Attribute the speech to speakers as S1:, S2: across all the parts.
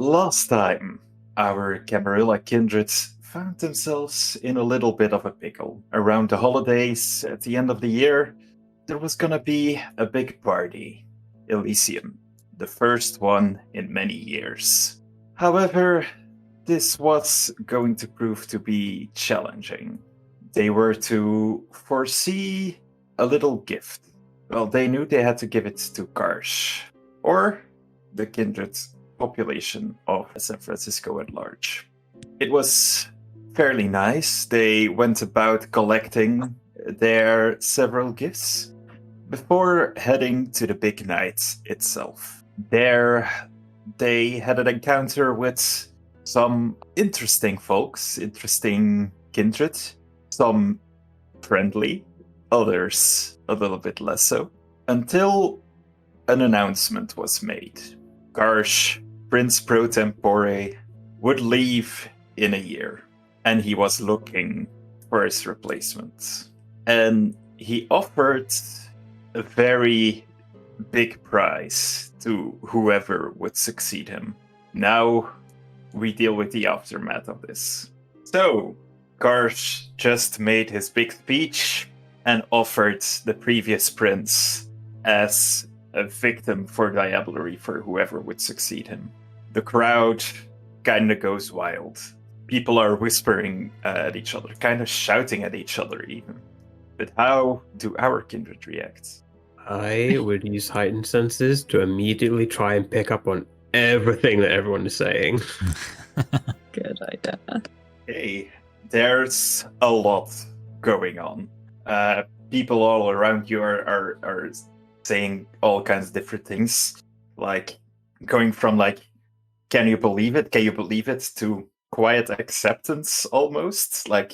S1: Last time, our Camarilla kindred found themselves in a little bit of a pickle. Around the holidays, at the end of the year, there was gonna be a big party. Elysium, the first one in many years. However, this was going to prove to be challenging. They were to foresee a little gift. Well, they knew they had to give it to Karsh, or the kindred population of San Francisco at large. It was fairly nice. They went about collecting their several gifts before heading to the big night itself. There, they had an encounter with some interesting folks, interesting kindred, some friendly, others a little bit less so, until an announcement was made. Karsh, Prince Pro Tempore, would leave in a year, and he was looking for his replacement. And he offered a very big prize to whoever would succeed him. Now we deal with the aftermath of this. So, Karsh just made his big speech and offered the previous prince as a victim for diablerie for whoever would succeed him. The crowd kind of goes wild. People are whispering at each other, kind of shouting at each other even. But how do our kindred react?
S2: I would use heightened senses to immediately try and pick up on everything that everyone is saying.
S3: Good idea.
S1: Hey, there's a lot going on. People all around you are saying all kinds of different things, like going from like, can you believe it? Can you believe it? To quiet acceptance almost. Like,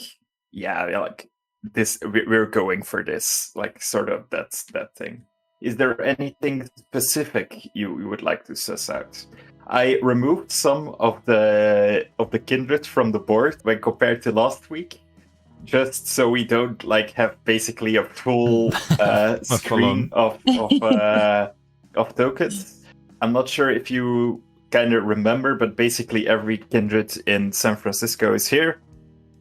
S1: yeah, like this, we're going for this, like sort of that thing. Is there anything specific you would like to suss out? I removed some of the kindred from the board when compared to last week, just so we don't like have basically a full screen of tokens. I'm not sure if you kind of remember, but basically every kindred in San Francisco is here.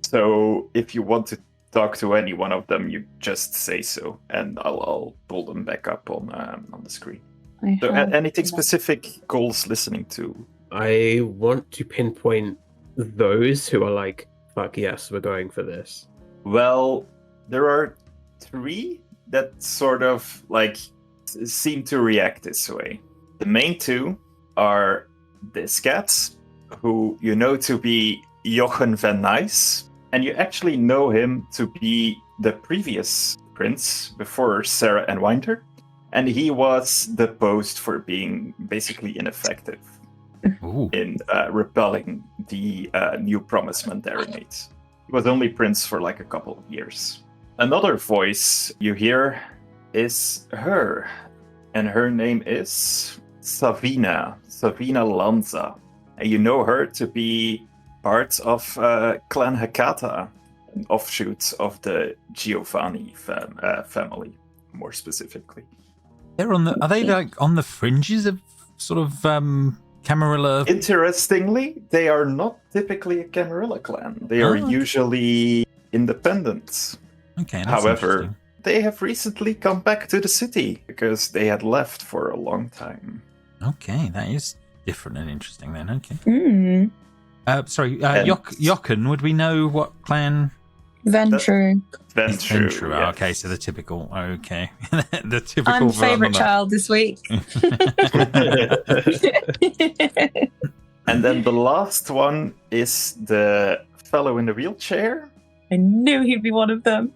S1: So if you want to talk to any one of them, you just say so, and I'll pull them back up on the screen. So anything specific goals listening to?
S2: I want to pinpoint those who are like, fuck yes, we're going for this.
S1: Well, there are 3 that sort of like seem to react this way. The main 2 are this cats, who you know to be Jochen van Nuys, and you actually know him to be the previous prince before Sarah and Winter, and he was deposed for being basically ineffective in repelling the new promise Mandara made. He was only prince for like a couple of years. Another voice you hear is her, and her name is Savina Lanza. And you know her to be part of Clan Hecata, an offshoot of the Giovanni family, more specifically.
S4: Are they like on the fringes of sort of Camarilla?
S1: Interestingly, they are not typically a Camarilla clan. They are usually independent.
S4: Okay.
S1: However, they have recently come back to the city because they had left for a long time.
S4: Okay, that is different and interesting then. Okay.
S1: And
S4: Jochen, would we know what clan?
S3: Ventru.
S4: Ventru.
S1: Yeah.
S4: Okay, so the typical. Okay, the typical.
S3: I'm favourite child this week.
S1: And then the last one is the fellow in the wheelchair.
S3: I knew he'd be one of them.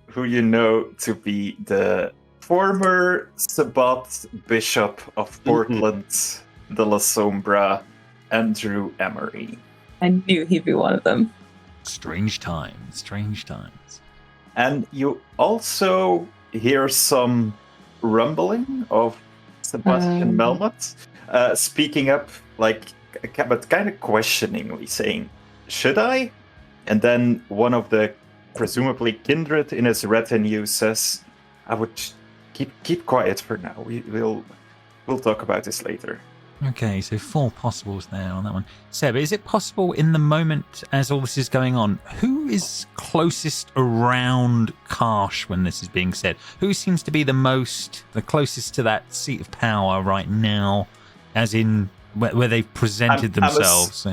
S1: Who you know to be the former Sabbat Bishop of Portland de la Sombra, Andrew Emery.
S3: I knew he'd be one of them.
S4: Strange times.
S1: And you also hear some rumbling of Sebastian Melmoth speaking up, like, but kind of questioningly, saying, "Should I?" And then one of the presumably kindred in his retinue says, "I would keep quiet for now. We'll talk about this later."
S4: Okay, so 4 possibles there on that one. Seb, is it possible in the moment as all this is going on, who is closest around Karsh when this is being said? Who seems to be the closest to that seat of power right now, as in where they've presented themselves?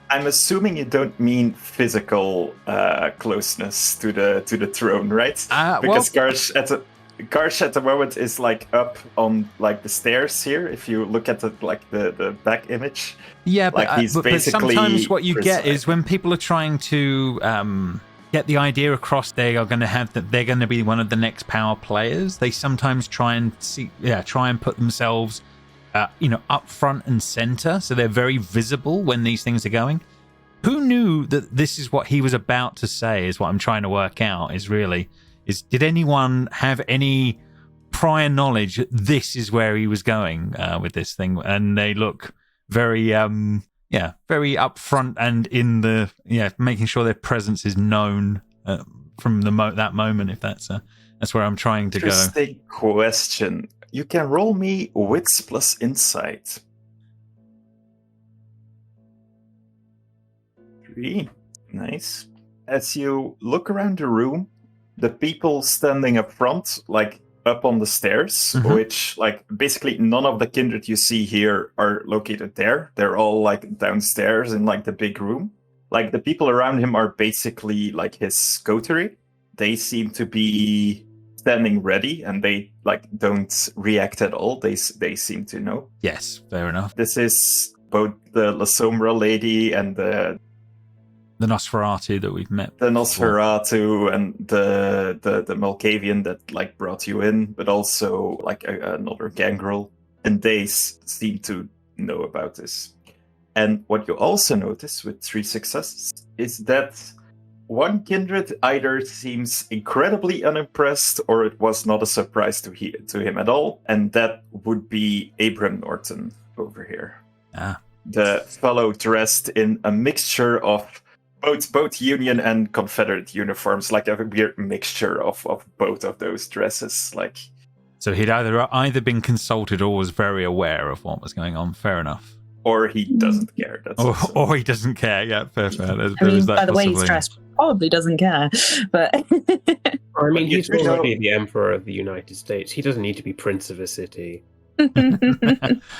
S1: I'm assuming you don't mean physical closeness to the throne, right? Because Karsh at the moment is like up on like the stairs here. If you look at the back image,
S4: yeah,
S1: like
S4: but,
S1: he's
S4: but
S1: basically
S4: sometimes what you get is when people are trying to get the idea across, they are going to have that they're going to be one of the next power players. They sometimes try and put themselves, up front and center, so they're very visible when these things are going. Who knew that this is what he was about to say? Is what I'm trying to work out. Did anyone have any prior knowledge that this is where he was going with this thing? And they look very, very upfront and in the, making sure their presence is known from that moment. If that's where I'm trying to go.
S1: Interesting question. You can roll me wits plus insight. 3. Nice. As you look around the room, the people standing up front, like up on the stairs, which like basically none of the kindred you see here are located there. They're all like downstairs in like the big room. Like the people around him are basically like his coterie. They seem to be standing ready and they like don't react at all. They seem to know.
S4: Yes, fair enough.
S1: This is both the La Sombra lady and the
S4: Nosferatu that we've met.
S1: The Nosferatu and the Malkavian that like brought you in, but also like another gangrel. And they seem to know about this. And what you also notice with 3 successes is that one kindred either seems incredibly unimpressed or it was not a surprise to him at all. And that would be Abram Norton over here. The fellow dressed in a mixture of both Union and Confederate uniforms, like a weird mixture of both of those dresses. Like,
S4: so he'd either been consulted or was very aware of what was going on. Fair enough.
S1: Or he doesn't care.
S4: Or he doesn't care. Yeah, fair.
S3: By the way he's dressed, probably doesn't care. But
S2: I mean, he's already the Emperor of the United States. He doesn't need to be Prince of a city.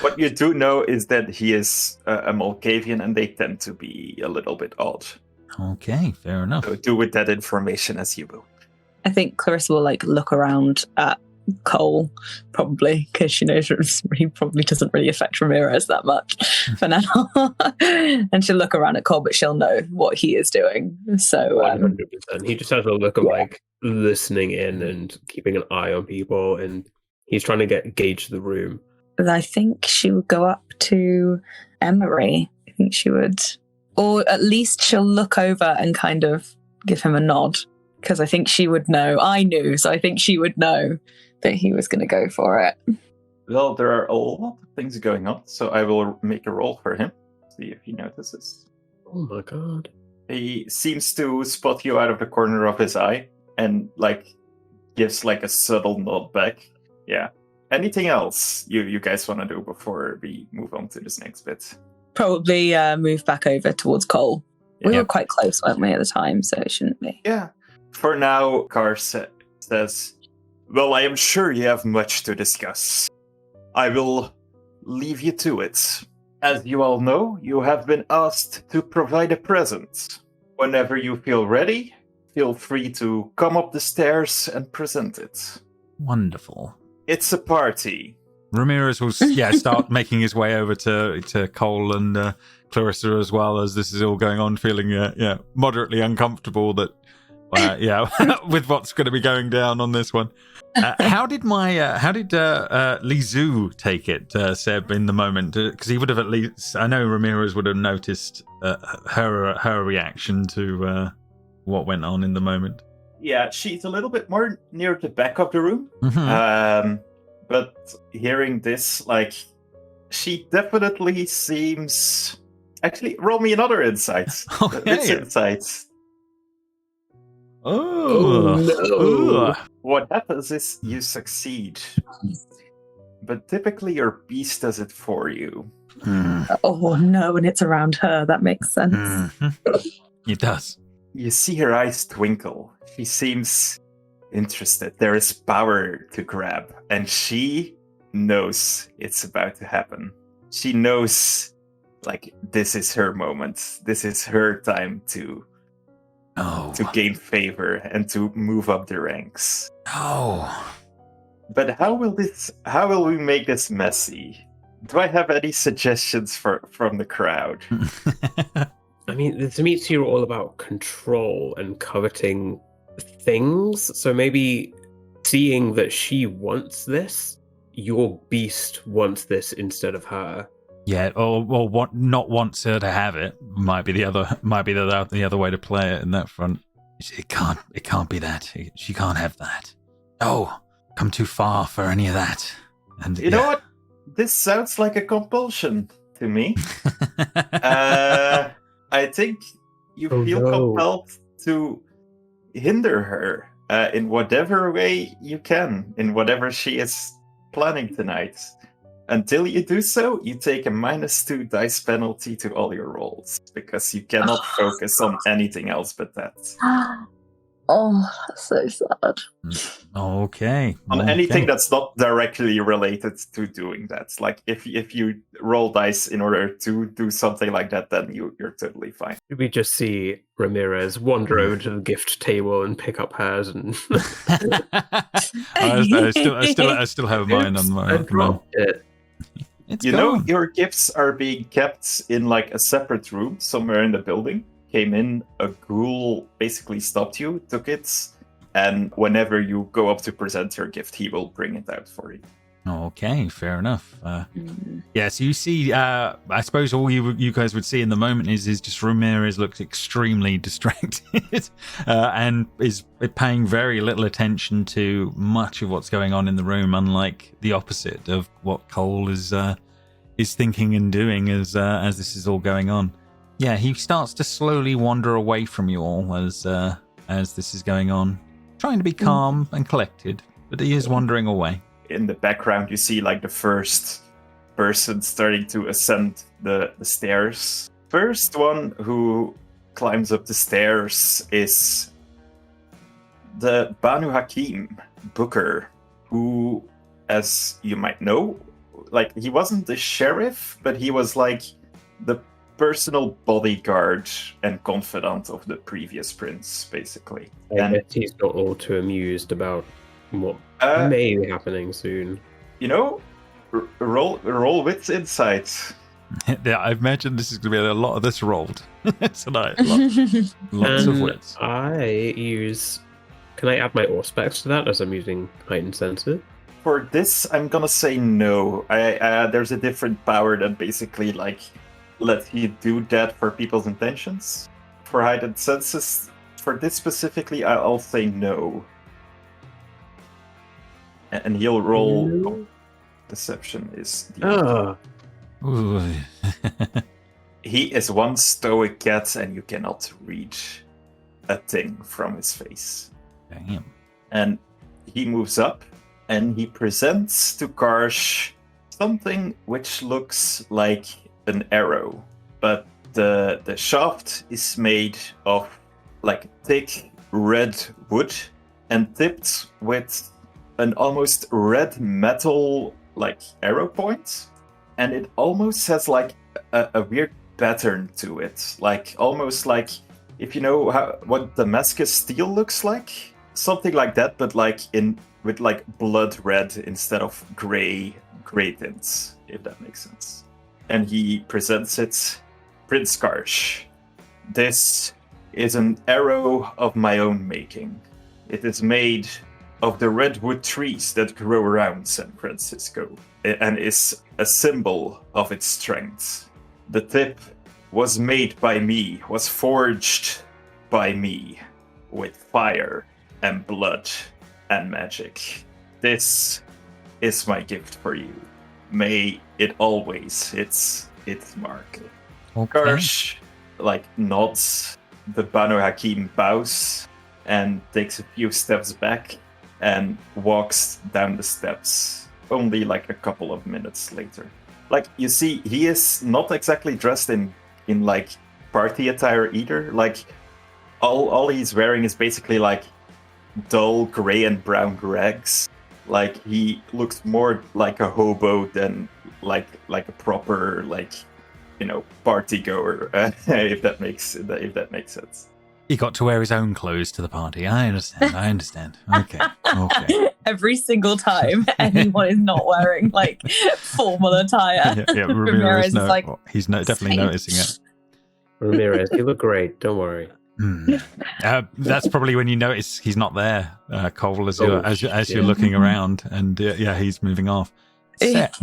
S1: What you do know is that he is a Malkavian, and they tend to be a little bit odd.
S4: Okay, fair enough.
S1: So do with that information as you will.
S3: I think Clarissa will look around at Cole, probably, because she knows he probably doesn't really affect Ramírez that much for now. And she'll look around at Cole, but she'll know what he is doing. So
S2: 100%. He just has a look of listening in and keeping an eye on people, and he's trying to gauge the room.
S3: I think she would go up to Emery. I think she would. Or at least she'll look over and kind of give him a nod. Because I think she would know. I knew, so I think she would know that he was going to go for it.
S1: Well, there are a lot of things going on, so I will make a roll for him. See if he notices.
S2: Oh my god.
S1: He seems to spot you out of the corner of his eye and gives a subtle nod back. Yeah. Anything else you guys want to do before we move on to this next bit?
S3: Probably move back over towards Cole. We were quite close, weren't we, at the time, so it shouldn't be.
S1: Yeah. For now, Carr says, well, I am sure you have much to discuss. I will leave you to it. As you all know, you have been asked to provide a present. Whenever you feel ready, feel free to come up the stairs and present it.
S4: Wonderful.
S1: It's a party.
S4: Ramírez will start making his way over to Cole and Clarissa as well, as this is all going on, feeling moderately uncomfortable that with what's going to be going down on this one. How did Lizu take it, Seb, in the moment? Because he would have at least, I know Ramírez would have noticed her reaction to what went on in the moment.
S1: Yeah, she's a little bit more near the back of the room.
S4: Mm-hmm.
S1: But hearing this, she definitely seems... Actually, roll me another insight.
S4: Okay.
S1: It's insight.
S4: Oh, no.
S1: What happens is you succeed. but typically your beast does it for you.
S3: Oh no, and it's around her. That makes sense.
S4: It does.
S1: You see her eyes twinkle. She seems interested. There is power to grab, and she knows it's about to happen. She knows, like, this is her moment. This is her time to gain favor and to move up the ranks.
S4: Oh.
S1: But how will we make this messy? Do I have any suggestions from the crowd?
S2: I mean, to me, it's here all about control and coveting things. So maybe seeing that she wants this, your beast wants this instead of her.
S4: Yeah, or not wants her to have it might be the other way to play it in that front. It can't be that. She can't have that. Oh, come too far for any of that. And
S1: you know what? This sounds like a compulsion to me. I think you feel compelled to hinder her in whatever way you can, in whatever she is planning tonight. Until you do so, you take a -2 dice penalty to all your rolls, because you cannot focus on anything else but that.
S3: Oh, that's so sad.
S4: Okay.
S1: On anything that's not directly related to doing that. Like, if you roll dice in order to do something like that, then you're totally fine.
S2: We just see Ramírez wander over to the gift table and pick up hers, and
S4: I still have mine on my.
S2: I dropped it.
S4: It's
S1: You know,
S4: gone.
S1: your gifts are being kept in like a separate room somewhere in the building. Came in, a ghoul basically stopped you, took it, and whenever you go up to present your gift, he will bring it out for you.
S4: Okay, fair enough. Yeah, so you see, I suppose all you guys would see in the moment is just Ramírez looks extremely distracted and is paying very little attention to much of what's going on in the room, unlike the opposite of what Cole is thinking and doing as this is all going on. Yeah, he starts to slowly wander away from you all as this is going on, trying to be calm and collected, but he is wandering away.
S1: In the background, you see like the first person starting to ascend the stairs. First one who climbs up the stairs is the Banu Hakim Booker, who, as you might know, like, he wasn't the sheriff, but he was like the personal bodyguard and confidant of the previous prince, basically.
S2: I bet he's not all too amused about what may be happening soon.
S1: You know, roll with insight.
S4: Yeah, I imagine this is going to be a lot of this rolled tonight. Lots of wits.
S2: Can I add my Auspex to that as I'm using heightened senses?
S1: For this, I'm gonna say no. There's a different power that basically like lets you do that for people's intentions. For heightened senses, for this specifically, I'll say no. And he'll roll. Deception is.
S4: Ooh.
S1: He is one stoic cat, and you cannot read a thing from his face.
S4: Damn.
S1: And he moves up, and he presents to Karsh something which looks like an arrow, but the shaft is made of like thick red wood and tipped with an almost red metal like arrow point, and it almost has like a weird pattern to it, like almost like if you know what Damascus steel looks like, something like that, but like with like blood red instead of gray tints, if that makes sense. And he presents it, Prince Karsh. This is an arrow of my own making. It is made of the redwood trees that grow around San Francisco, and is a symbol of its strength. The tip was made by me, was forged by me, with fire and blood and magic. This is my gift for you. May it always its mark.
S4: Okay.
S1: Karsh nods, the Banu Hakim bows and takes a few steps back and walks down the steps only like a couple of minutes later. Like, you see, he is not exactly dressed in like party attire either. Like, all he's wearing is basically like dull gray and brown rags. Like, he looks more like a hobo than like a proper, like, you know, party goer. If that makes sense.
S4: He got to wear his own clothes to the party. I understand. Okay.
S3: Every single time anyone is not wearing like formal attire.
S4: Yeah,
S3: Ramírez is like,
S4: he's definitely noticing it.
S2: Ramirez, you look great. Don't worry.
S4: That's probably when you notice he's not there, Cole, as you're looking around, and he's moving off.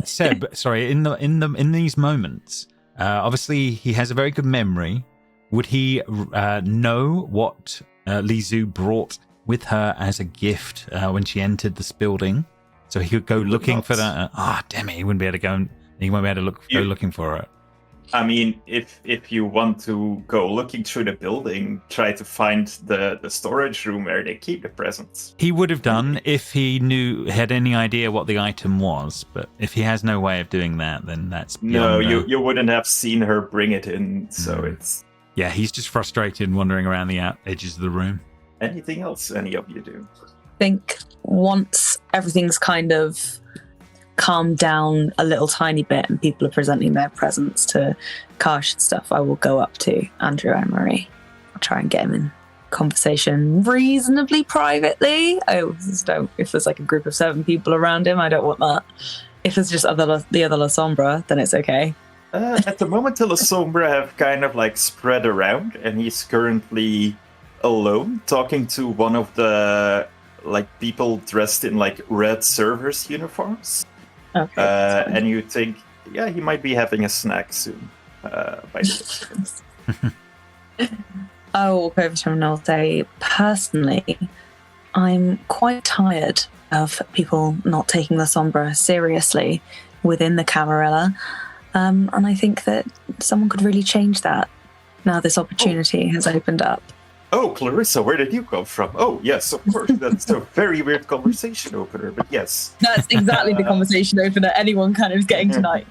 S4: Seb, sorry, in these moments, obviously he has a very good memory. Would he know what Lizu brought with her as a gift when she entered this building? So he could go looking for that. Damn it! He wouldn't be able to go. He won't be able to go looking for it.
S1: I mean, if you want to go looking through the building, try to find the storage room where they keep the presents.
S4: He would have done if he had any idea what the item was, but if he has no way of doing that, then that's beyond.
S1: No, you wouldn't have seen her bring it in, so it's...
S4: Yeah, he's just frustrated and wandering around the edges of the room.
S1: Anything else any of you do?
S3: I think once everything's kind of calmed down a little tiny bit and people are presenting their presents to Karsh and stuff, I will go up to Andrew and Marie. I'll try and get him in conversation reasonably privately. If there's like a group of 7 people around him, I don't want that. If it's just the other La Sombra, then it's okay.
S1: At the moment, the La Sombra have kind of like spread around, and he's currently alone talking to one of the like people dressed in like red servers uniforms.
S3: Okay.
S1: And you think, yeah, he might be having a snack soon. By the
S3: I will walk over to him and I'll say, personally, I'm quite tired of people not taking the Sombra seriously within the Camarilla. And I think that someone could really change that now this opportunity has opened up.
S1: Oh, Clarissa, where did you come from? Oh, yes, of course. That's a very weird conversation opener, but yes.
S3: That's exactly the conversation opener anyone kind of is getting tonight.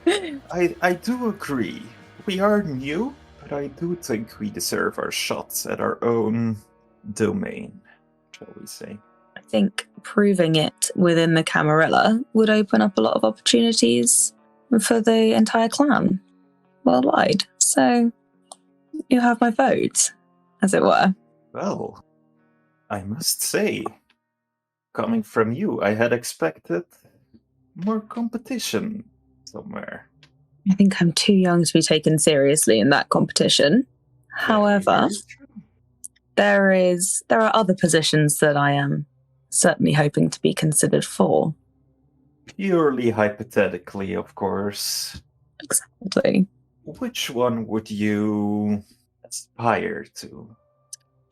S1: I do agree. We are new, but I do think we deserve our shots at our own domain, shall we say.
S3: I think proving it within the Camarilla would open up a lot of opportunities for the entire clan worldwide. So you have my vote, as it were.
S1: Well, I must say, coming from you, I had expected more competition somewhere.
S3: I think I'm too young to be taken seriously in that competition. However, there are other positions that I am certainly hoping to be considered for.
S1: Purely hypothetically, of course.
S3: Exactly.
S1: Which one would you aspire to?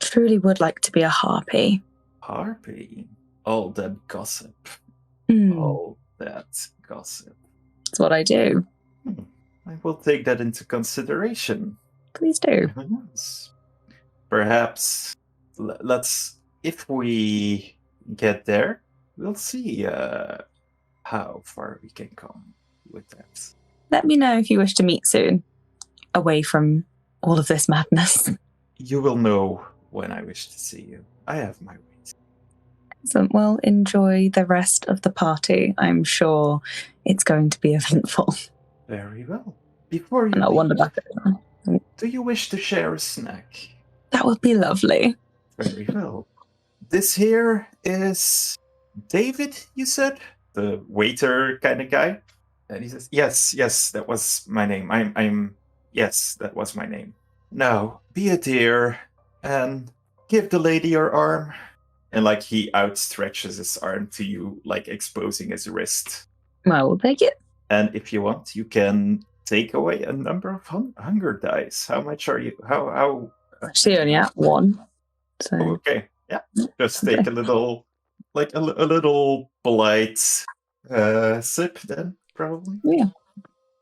S3: Truly would like to be a harpy.
S1: Harpy? All that gossip. All that gossip.
S3: That's what I do.
S1: I will take that into consideration.
S3: Please do.
S1: Who knows? Perhaps if we get there, we'll see how far we can come with that.
S3: Let me know if you wish to meet soon, away from all of this madness.
S1: You will know when I wish to see you. I have my ways.
S3: Excellent. Well, enjoy the rest of the party. I'm sure it's going to be eventful.
S1: Very well. Before you
S3: And I'll wander back over.
S1: do you wish to share a snack?
S3: That would be lovely.
S1: Very well. This here is David, you said? The waiter kind of guy? And he says, yes, that was my name. Yes, that was my name. Now, be a dear and give the lady your arm. And like he outstretches his arm to you, like exposing his wrist.
S3: Well, we'll take it.
S1: And if you want, you can take away a number of hunger dice. How much are you? How?
S3: She only at 1. So.
S1: Oh, okay, yeah. Just take a little, like a little polite sip then, probably.
S3: Yeah.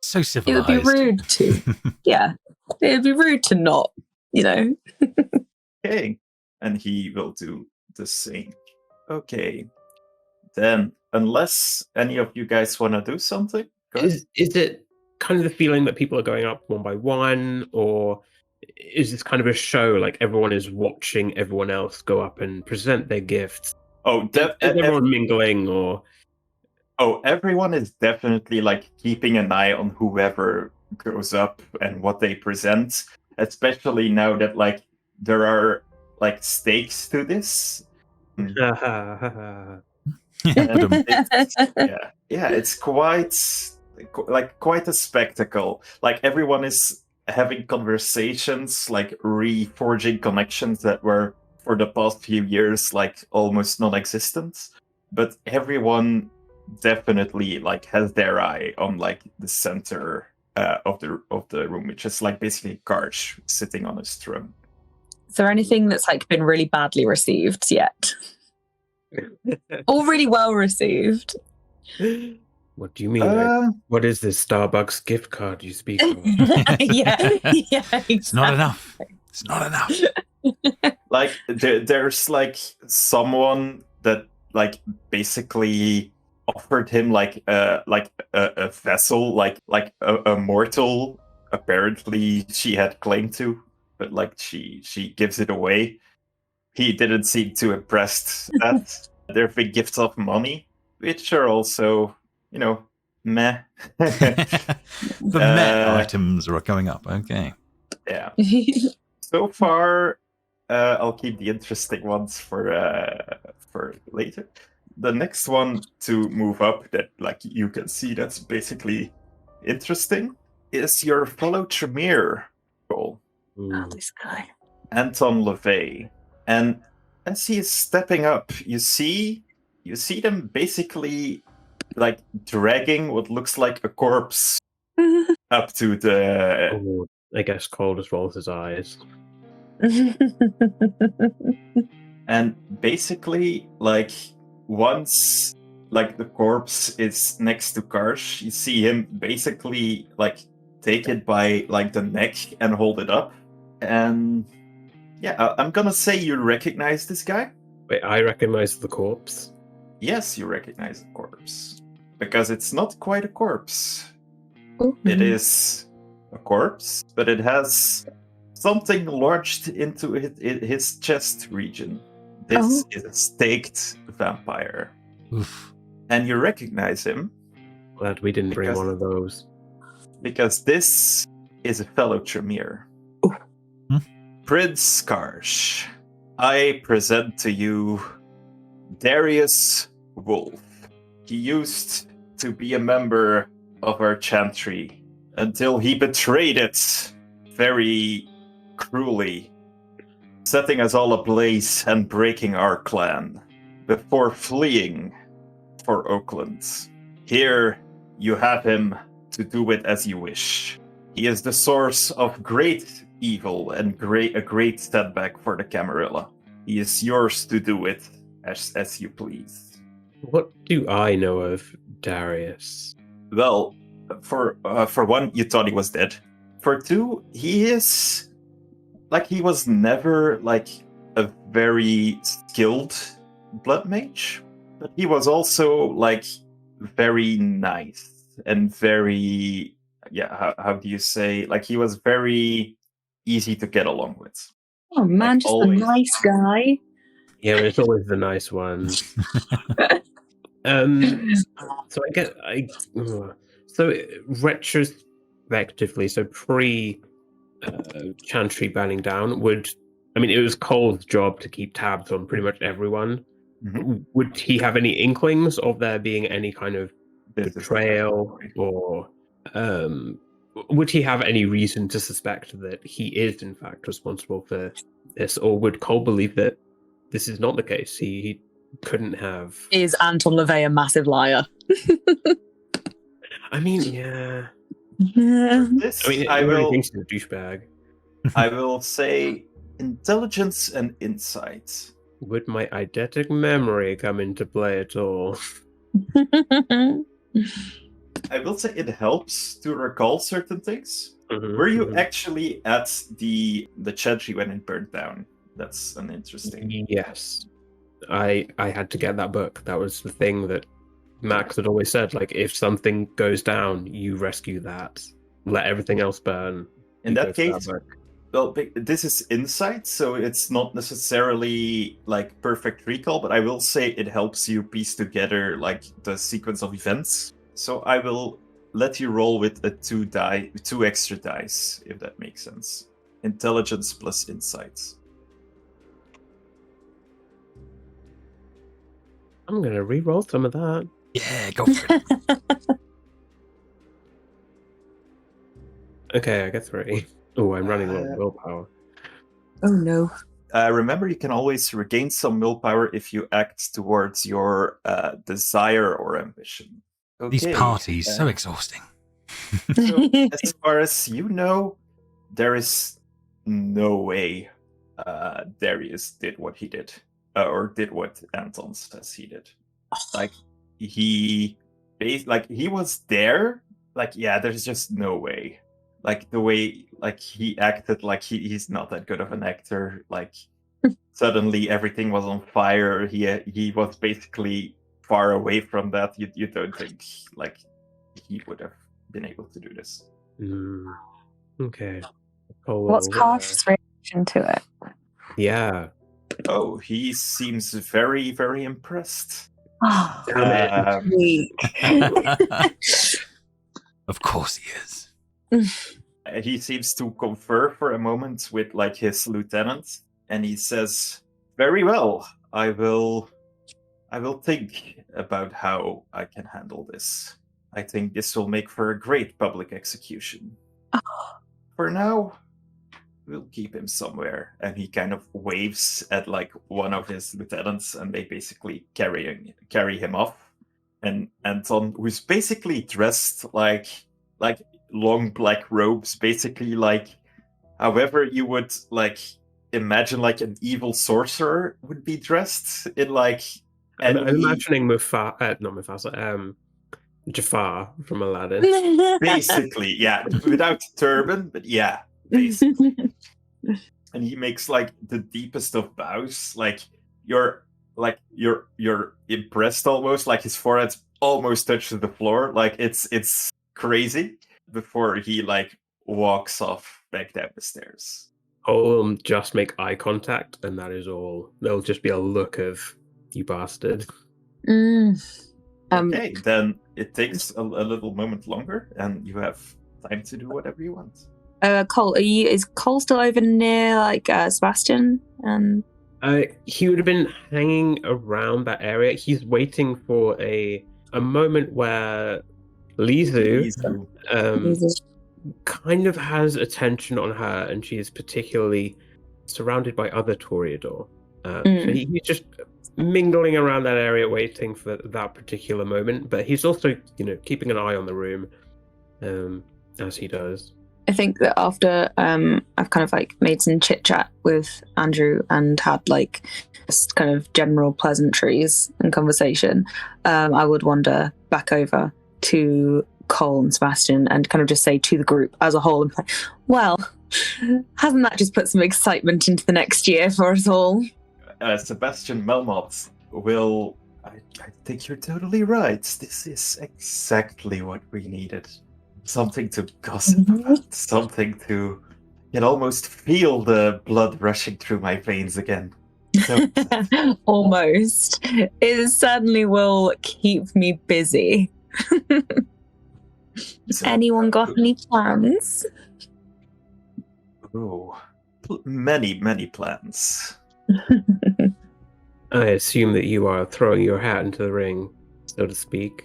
S4: So
S3: It
S4: civilized.
S3: would be rude to. Yeah. It would be rude to not,
S1: Okay. And he will do the same. Okay. Then, unless any of you guys want to do something, go ahead.
S2: Is it kind of the feeling that people are going up one by one, or is this kind of a show like everyone is watching everyone else go up and present their gifts?
S1: Oh,
S2: Is everyone mingling, or
S1: everyone is definitely like keeping an eye on whoever goes up and what they present, especially now that like there are like stakes to this. And it's quite a spectacle. Like everyone is having conversations, like reforging connections that were for the past few years like almost non-existent. But everyone definitely like has their eye on like the center of the room, which is like basically Karsh sitting on his throne.
S3: Is there anything that's like been really badly received yet? Or really well received?
S2: What do you mean? Like, what is this Starbucks gift card you speak of?
S3: Yeah, exactly.
S4: It's not enough. It's not enough.
S1: Like there's like someone that like basically offered him like a vessel, like a mortal. Apparently, she had claimed to, but like she gives it away. He didn't seem too impressed. That there have been gifts of money, which are also, you know, meh.
S4: The meh items are going up. Okay.
S1: Yeah. So far, I'll keep the interesting ones for later. The next one to move up that like you can see that's basically interesting is your fellow Tremere goal.
S3: Oh, this guy.
S1: Anton LaVey. And as he is stepping up, you see them basically like dragging what looks like a corpse up to the...
S2: Oh, I guess Cole just rolls his eyes.
S1: And basically, like, once like the corpse is next to Karsh, you see him basically like take it by like the neck and hold it up. And yeah, I'm gonna say you recognize this guy.
S2: Wait, I recognize the corpse?
S1: Yes, you recognize the corpse. Because it's not quite a corpse.
S3: Mm-hmm.
S1: It is a corpse, but it has something lodged into his chest region. This is a staked vampire.
S4: Oof.
S1: And you recognize him.
S2: Glad we didn't bring one of those.
S1: Because this is a fellow Tremere. Prince Karsh, I present to you Darius Wolf. He used to be a member of our chantry until he betrayed it very cruelly, setting us all ablaze and breaking our clan before fleeing for Oakland. Here you have him to do it as you wish. He is the source of great evil and a great setback for the Camarilla. He is yours to do it as you please.
S2: What do I know of Darius?
S1: Well, for one, you thought he was dead. For two, he is like he was never like a very skilled blood mage, but he was also like very nice and very how do you say, like he was very easy to get along with.
S3: Oh man,
S1: Like,
S3: just
S1: always.
S3: a nice guy.
S2: Yeah, but it's always the nice ones. So so retrospectively, so pre Chantry banning down, it was Cole's job to keep tabs on pretty much everyone.
S1: Mhm.
S2: Would he have any inklings of there being any kind of betrayal, or would he have any reason to suspect that he is in fact responsible for this, or would Cole believe that this is not the case? He couldn't have.
S3: Is Anton LaVey a massive liar?
S2: I mean, yeah.
S1: This,
S2: I mean, everybody thinks he's a douchebag.
S1: I will say intelligence and insight.
S2: Would my eidetic memory come into play at all?
S1: I will say it helps to recall certain things.
S2: Mhm,
S1: Were you
S2: mhm.
S1: actually at the chantry when it burned down? That's an interesting.
S2: Yes. I had to get that book. That was the thing that Max had always said. Like, if something goes down, you rescue that. Let everything else burn.
S1: In
S2: you go
S1: that
S2: for
S1: case,
S2: book.
S1: well, this is insight, so it's not necessarily like perfect recall, but I will say it helps you piece together like the sequence of events. So I will let you roll with a 2 extra dice, if that makes sense. Intelligence plus insights.
S2: I'm gonna re-roll some of that.
S4: Yeah, go for it.
S2: Okay, I get 3. Oh, I'm running low on willpower.
S3: Oh no.
S1: Remember, you can always regain some willpower if you act towards your desire or ambition. Okay.
S4: These parties, so exhausting.
S1: So, as far as you know, there is no way Darius did what he did, or did what Anton says he did. Like he was there. Like, yeah, there's just no way. Like the way like he acted, like he's not that good of an actor. Like suddenly everything was on fire. He was basically far away from that. You don't think like he would have been able to do this.
S2: Okay.
S3: What's Karsh's reaction to it?
S2: Yeah.
S1: Oh, he seems very, very impressed.
S3: Oh,
S2: Damn
S4: Of course he is.
S1: He seems to confer for a moment with like his lieutenant, and he says, "Very well. I will think about how I can handle this. I think this will make for a great public execution. For now, we'll keep him somewhere." And he kind of waves at like one of his lieutenants, and they basically carry him off. And Anton, who's basically dressed like long black robes, basically like however you would like imagine like an evil sorcerer would be dressed in like.
S2: I'm imagining Jafar from Aladdin.
S1: Basically, yeah, without turban, but yeah, basically. And he makes like the deepest of bows, like you're impressed almost, like his forehead almost touches the floor, like it's crazy, before he like walks off back down the stairs.
S2: I'll just make eye contact, and that is all. There'll just be a look of, "You bastard."
S1: Okay, then it takes a little moment longer, and you have time to do whatever you want.
S3: Cole, is Cole still over near like Sebastian?
S2: He would have been hanging around that area. He's waiting for a moment where Lizu kind of has attention on her, and she is particularly surrounded by other Toreador. So he's just mingling around that area, waiting for that particular moment. But he's also, keeping an eye on the room, as he does.
S3: I think that after I've kind of like made some chit chat with Andrew and had like just kind of general pleasantries and conversation, I would wander back over to Cole and Sebastian and kind of just say to the group as a whole, well, hasn't that just put some excitement into the next year for us all?
S1: Sebastian Melmoth will... I think you're totally right. This is exactly what we needed. Something to gossip about. Something to... I can almost feel the blood rushing through my veins again. So...
S3: Almost. It certainly will keep me busy.
S1: So,
S3: anyone got any plans?
S1: Oh, many plans.
S2: I assume that you are throwing your hat into the ring, so to speak.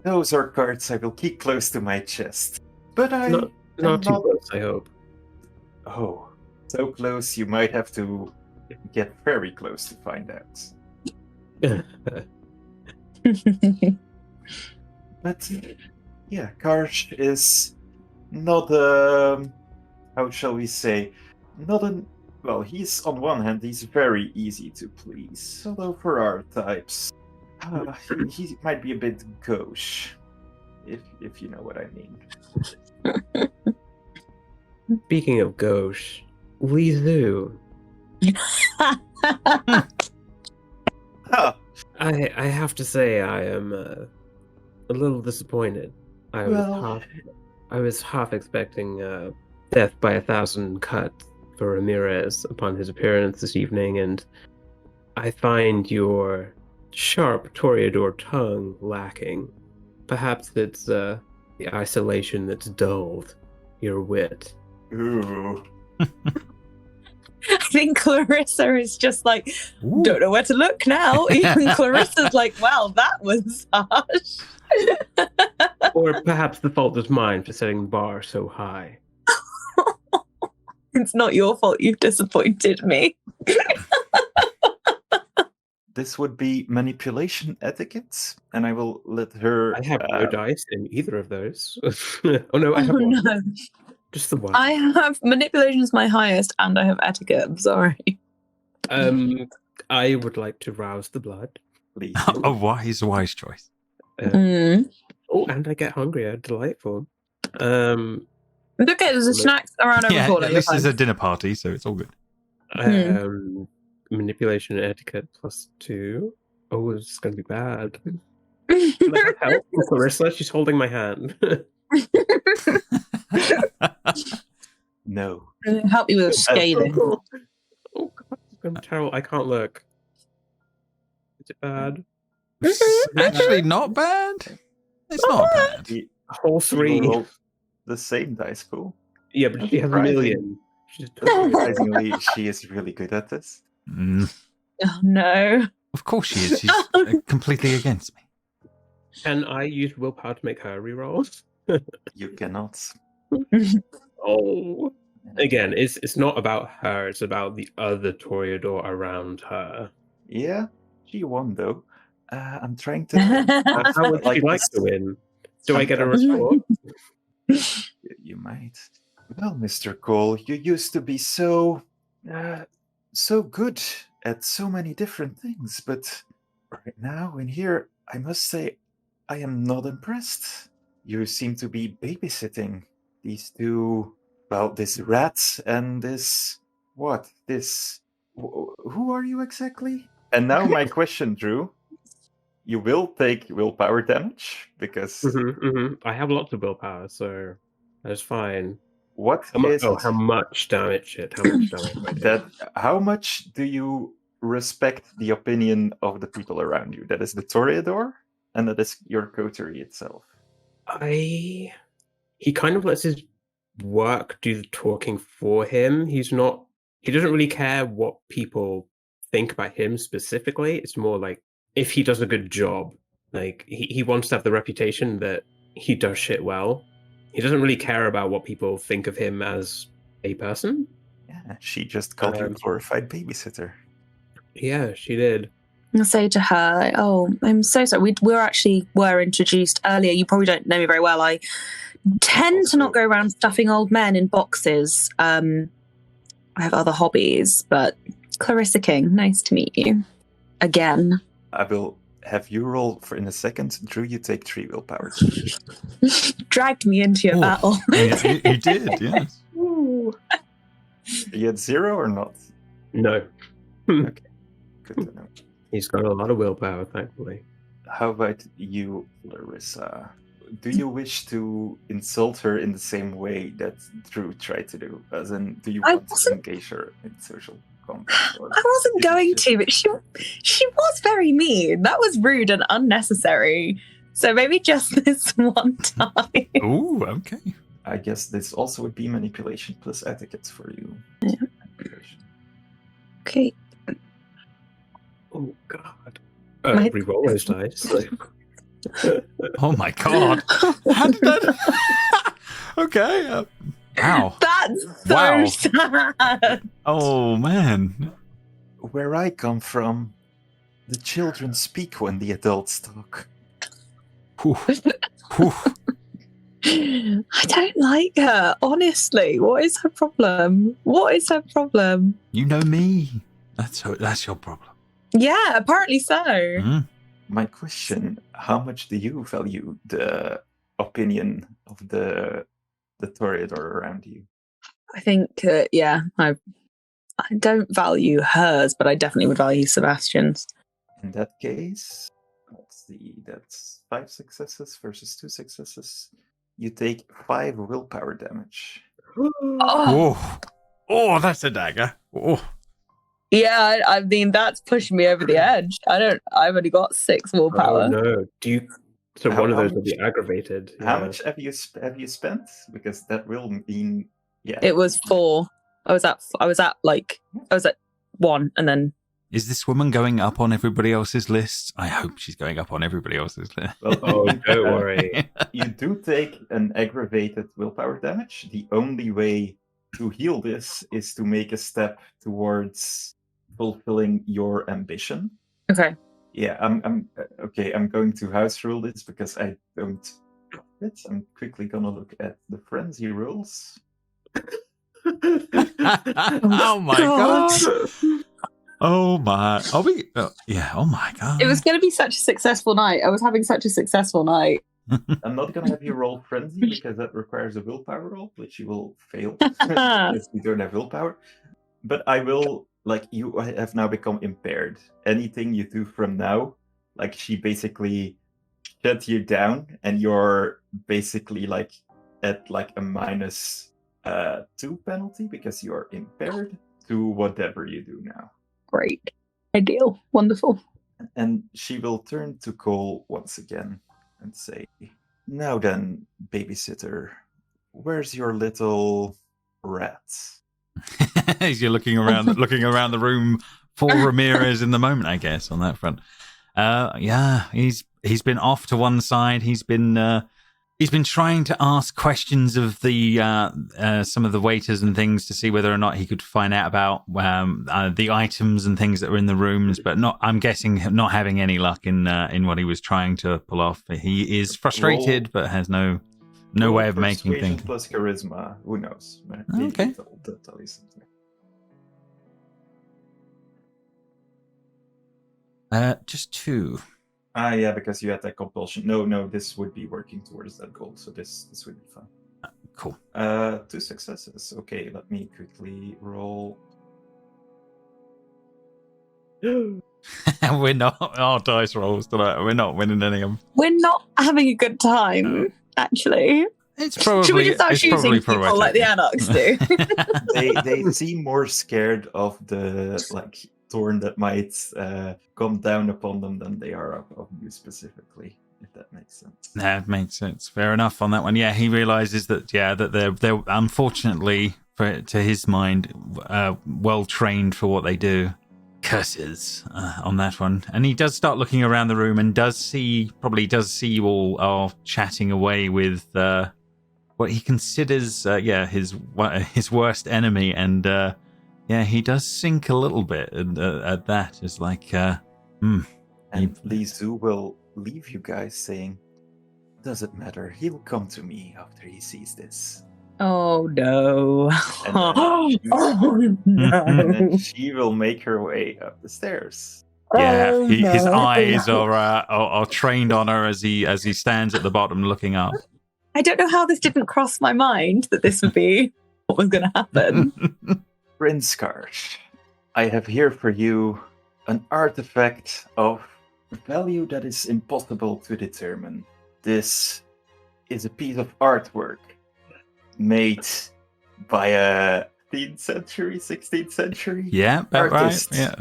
S1: Those are cards I will keep close to my chest. But
S2: Not too close, I hope.
S1: Oh, so close you might have to get very close to find out. But yeah, Karsh is not how shall we say, well, he's on one hand, he's very easy to please, although for our types, he might be a bit gauche, if you know what I mean.
S2: Speaking of gauche, Lizu.
S1: Ah,
S2: I have to say I am a little disappointed. I was half expecting death by 1,000 cuts for Ramírez upon his appearance this evening, and I find your sharp Toreador tongue lacking. Perhaps it's the isolation that's dulled your wit.
S1: ooh.
S3: I think Clarissa is just like, don't know where to look now. Even Clarissa's like, wow, that was harsh.
S2: Or perhaps the fault is mine for setting the bar so high.
S3: It's not your fault you've disappointed me.
S1: This would be manipulation etiquette, and I will let her.
S2: I have no dice in either of those. Oh no, I have one.
S3: No.
S2: Just the one.
S3: I have manipulation is my highest, and I have etiquette. I'm sorry.
S2: I would like to rouse the blood.
S1: Please.
S4: A wise choice.
S2: Oh, and I get hungrier. Delightful.
S3: It's okay, there's a snack around every
S4: Yeah,
S3: corner.
S4: at least there's a dinner party, so it's all good.
S2: Manipulation and etiquette +2. Oh, this is going to be bad. Can I have help from Clarissa? She's holding my hand.
S1: No.
S3: Help you with scaling.
S2: Oh god, it's going to be terrible. I can't look. Is it bad?
S4: Actually, not bad. It's not bad.
S2: Whole 3.
S1: You rolled the same dice pool.
S2: Yeah, but she has a million. She's
S1: Surprisingly, she is really good at this.
S3: Oh no.
S4: Of course she is. She's completely against me.
S2: Can I use willpower to make her reroll?
S1: You cannot.
S2: Oh. Again, it's not about her, it's about the other Toreador around her.
S1: Yeah, she won though. I'm trying to.
S2: How would you like to win? Do I get a restore?
S1: You might. Well, Mr. Cole, you used to be so good at so many different things, but right now in here, I must say, I am not impressed. You seem to be babysitting these two, well, this rat and this, what, this, who are you exactly? And now my question, Drew, you will take willpower damage, because...
S2: I have lots of willpower, so that's fine.
S1: What
S2: how much damage it? How much damage?
S1: How much do you respect the opinion of the people around you? That is the Toreador, and that is your coterie itself.
S2: He kind of lets his work do the talking for him. He doesn't really care what people think about him specifically. It's more like if he does a good job. Like he wants to have the reputation that he does shit well. He doesn't really care about what people think of him as a person.
S1: Yeah, she just called you a glorified babysitter.
S2: Yeah, she did.
S3: I'll say to her, "Oh, I'm so sorry. We were introduced earlier. You probably don't know me very well. I tend to not go around stuffing old men in boxes. I have other hobbies, but Clarissa King, nice to meet you again."
S1: I will have you roll for in a second. Drew, you take 3 willpower.
S3: Dragged me into your battle.
S4: You did, yes.
S3: Ooh.
S1: Are you at 0 or not?
S2: No.
S1: Okay, good to know.
S2: He's got a lot of willpower, thankfully.
S1: How about you, Larissa? Do you wish to insult her in the same way that Drew tried to do? As in, do you want to engage her in social contact?
S3: I wasn't going to, but she was very mean. That was rude and unnecessary. So maybe just this one time.
S4: Ooh, okay.
S1: I guess this also would be manipulation plus etiquette for you.
S3: Yeah. Okay.
S2: Oh God. Reroll those dice.
S4: Oh my God. How did that... Okay. Wow.
S3: That's so sad.
S4: Oh, man.
S1: Where I come from, the children speak when the adults talk.
S4: Whew. Whew.
S3: I don't like her, honestly. What is her problem? What is her problem?
S4: You know me. That's your problem.
S3: Yeah, apparently so.
S4: Mm.
S1: My question, how much do you value the opinion of the Toreador around you?
S3: I think, I I don't value hers, but I definitely would value Sebastian's.
S1: In that case, let's see, that's 5 successes versus 2 successes. You take 5 willpower damage.
S4: Oh, that's a dagger. Oh.
S3: Yeah, I mean that's pushing me over the edge. I've only got 6 willpower.
S2: Oh no! So
S1: How
S2: one of those will
S1: much-
S2: be aggravated.
S1: How
S2: yeah.
S1: much have you spent? Because that will mean, yeah.
S3: It was 4. I was at 1, and then
S4: Is this woman going up on everybody else's lists? I hope she's going up on everybody else's list.
S1: Well,
S2: Oh, don't worry.
S1: you do take an aggravated willpower damage. The only way to heal this is to make a step towards fulfilling your ambition.
S3: okay.
S1: Yeah, I'm okay. I'm going to house rule this because I don't. I'm quickly gonna look at the frenzy rules.
S4: Oh my god! Oh my! Oh my god!
S3: It was going to be such a successful night. I was having such a successful night.
S1: I'm not gonna have you roll frenzy because that requires a willpower roll, which you will fail because you don't have willpower. But I will, like, you have now become impaired. Anything you do from now, like, she basically shut you down, and you're basically like at like a -2 penalty because you're impaired to whatever you do now.
S3: Great. Ideal. Wonderful.
S1: And she will turn to Cole once again and say, "Now then, babysitter, where's your little rat?"
S4: As you're looking around the room for Ramírez in the moment, I guess, on that front. Yeah, he's been off to one side. He's been trying to ask questions of the some of the waiters and things to see whether or not he could find out about the items and things that were in the rooms, but I'm guessing not having any luck in what he was trying to pull off. He is frustrated, but has no way of making
S1: Persuasion
S4: things.
S1: plus charisma. Who knows? Maybe
S4: Okay.
S1: they'll tell you something.
S4: Just 2.
S1: Yeah, because you had that compulsion. No, this would be working towards that goal, so this would be fun.
S4: Cool.
S1: 2 successes. Okay, let me quickly roll.
S4: We're not our dice rolls tonight. We're not winning any of them.
S3: We're not having a good time, actually.
S4: It's probably
S3: Should we just start
S4: it's
S3: shooting
S4: probably
S3: people
S4: poetic.
S3: like the Anarchs do?
S1: They seem more scared of the thorn that might come down upon them than they are of you specifically, if that makes sense.
S4: That makes sense. Fair enough on that one. Yeah, he realizes that they're unfortunately, to his mind, well trained for what they do. Curses on that one. And he does start looking around the room and does see you all are chatting away with what he considers his worst enemy, and he does sink a little bit at that. It's like
S1: And Li Zhu will leave you guys saying, "Doesn't matter, he'll come to me after he sees this."
S3: Oh no.
S1: And
S3: Oh no.
S1: And then she will make her way up the stairs.
S4: Yeah,
S3: Oh,
S4: his
S3: no.
S4: eyes are trained on her as he stands at the bottom looking up.
S3: I don't know how this didn't cross my mind that this would be what was going to happen.
S1: Prince Karsh, I have here for you an artifact of value that is impossible to determine. This is a piece of artwork made by a 15th century, 16th century
S4: Yeah, about right.
S1: artist.
S4: Yeah.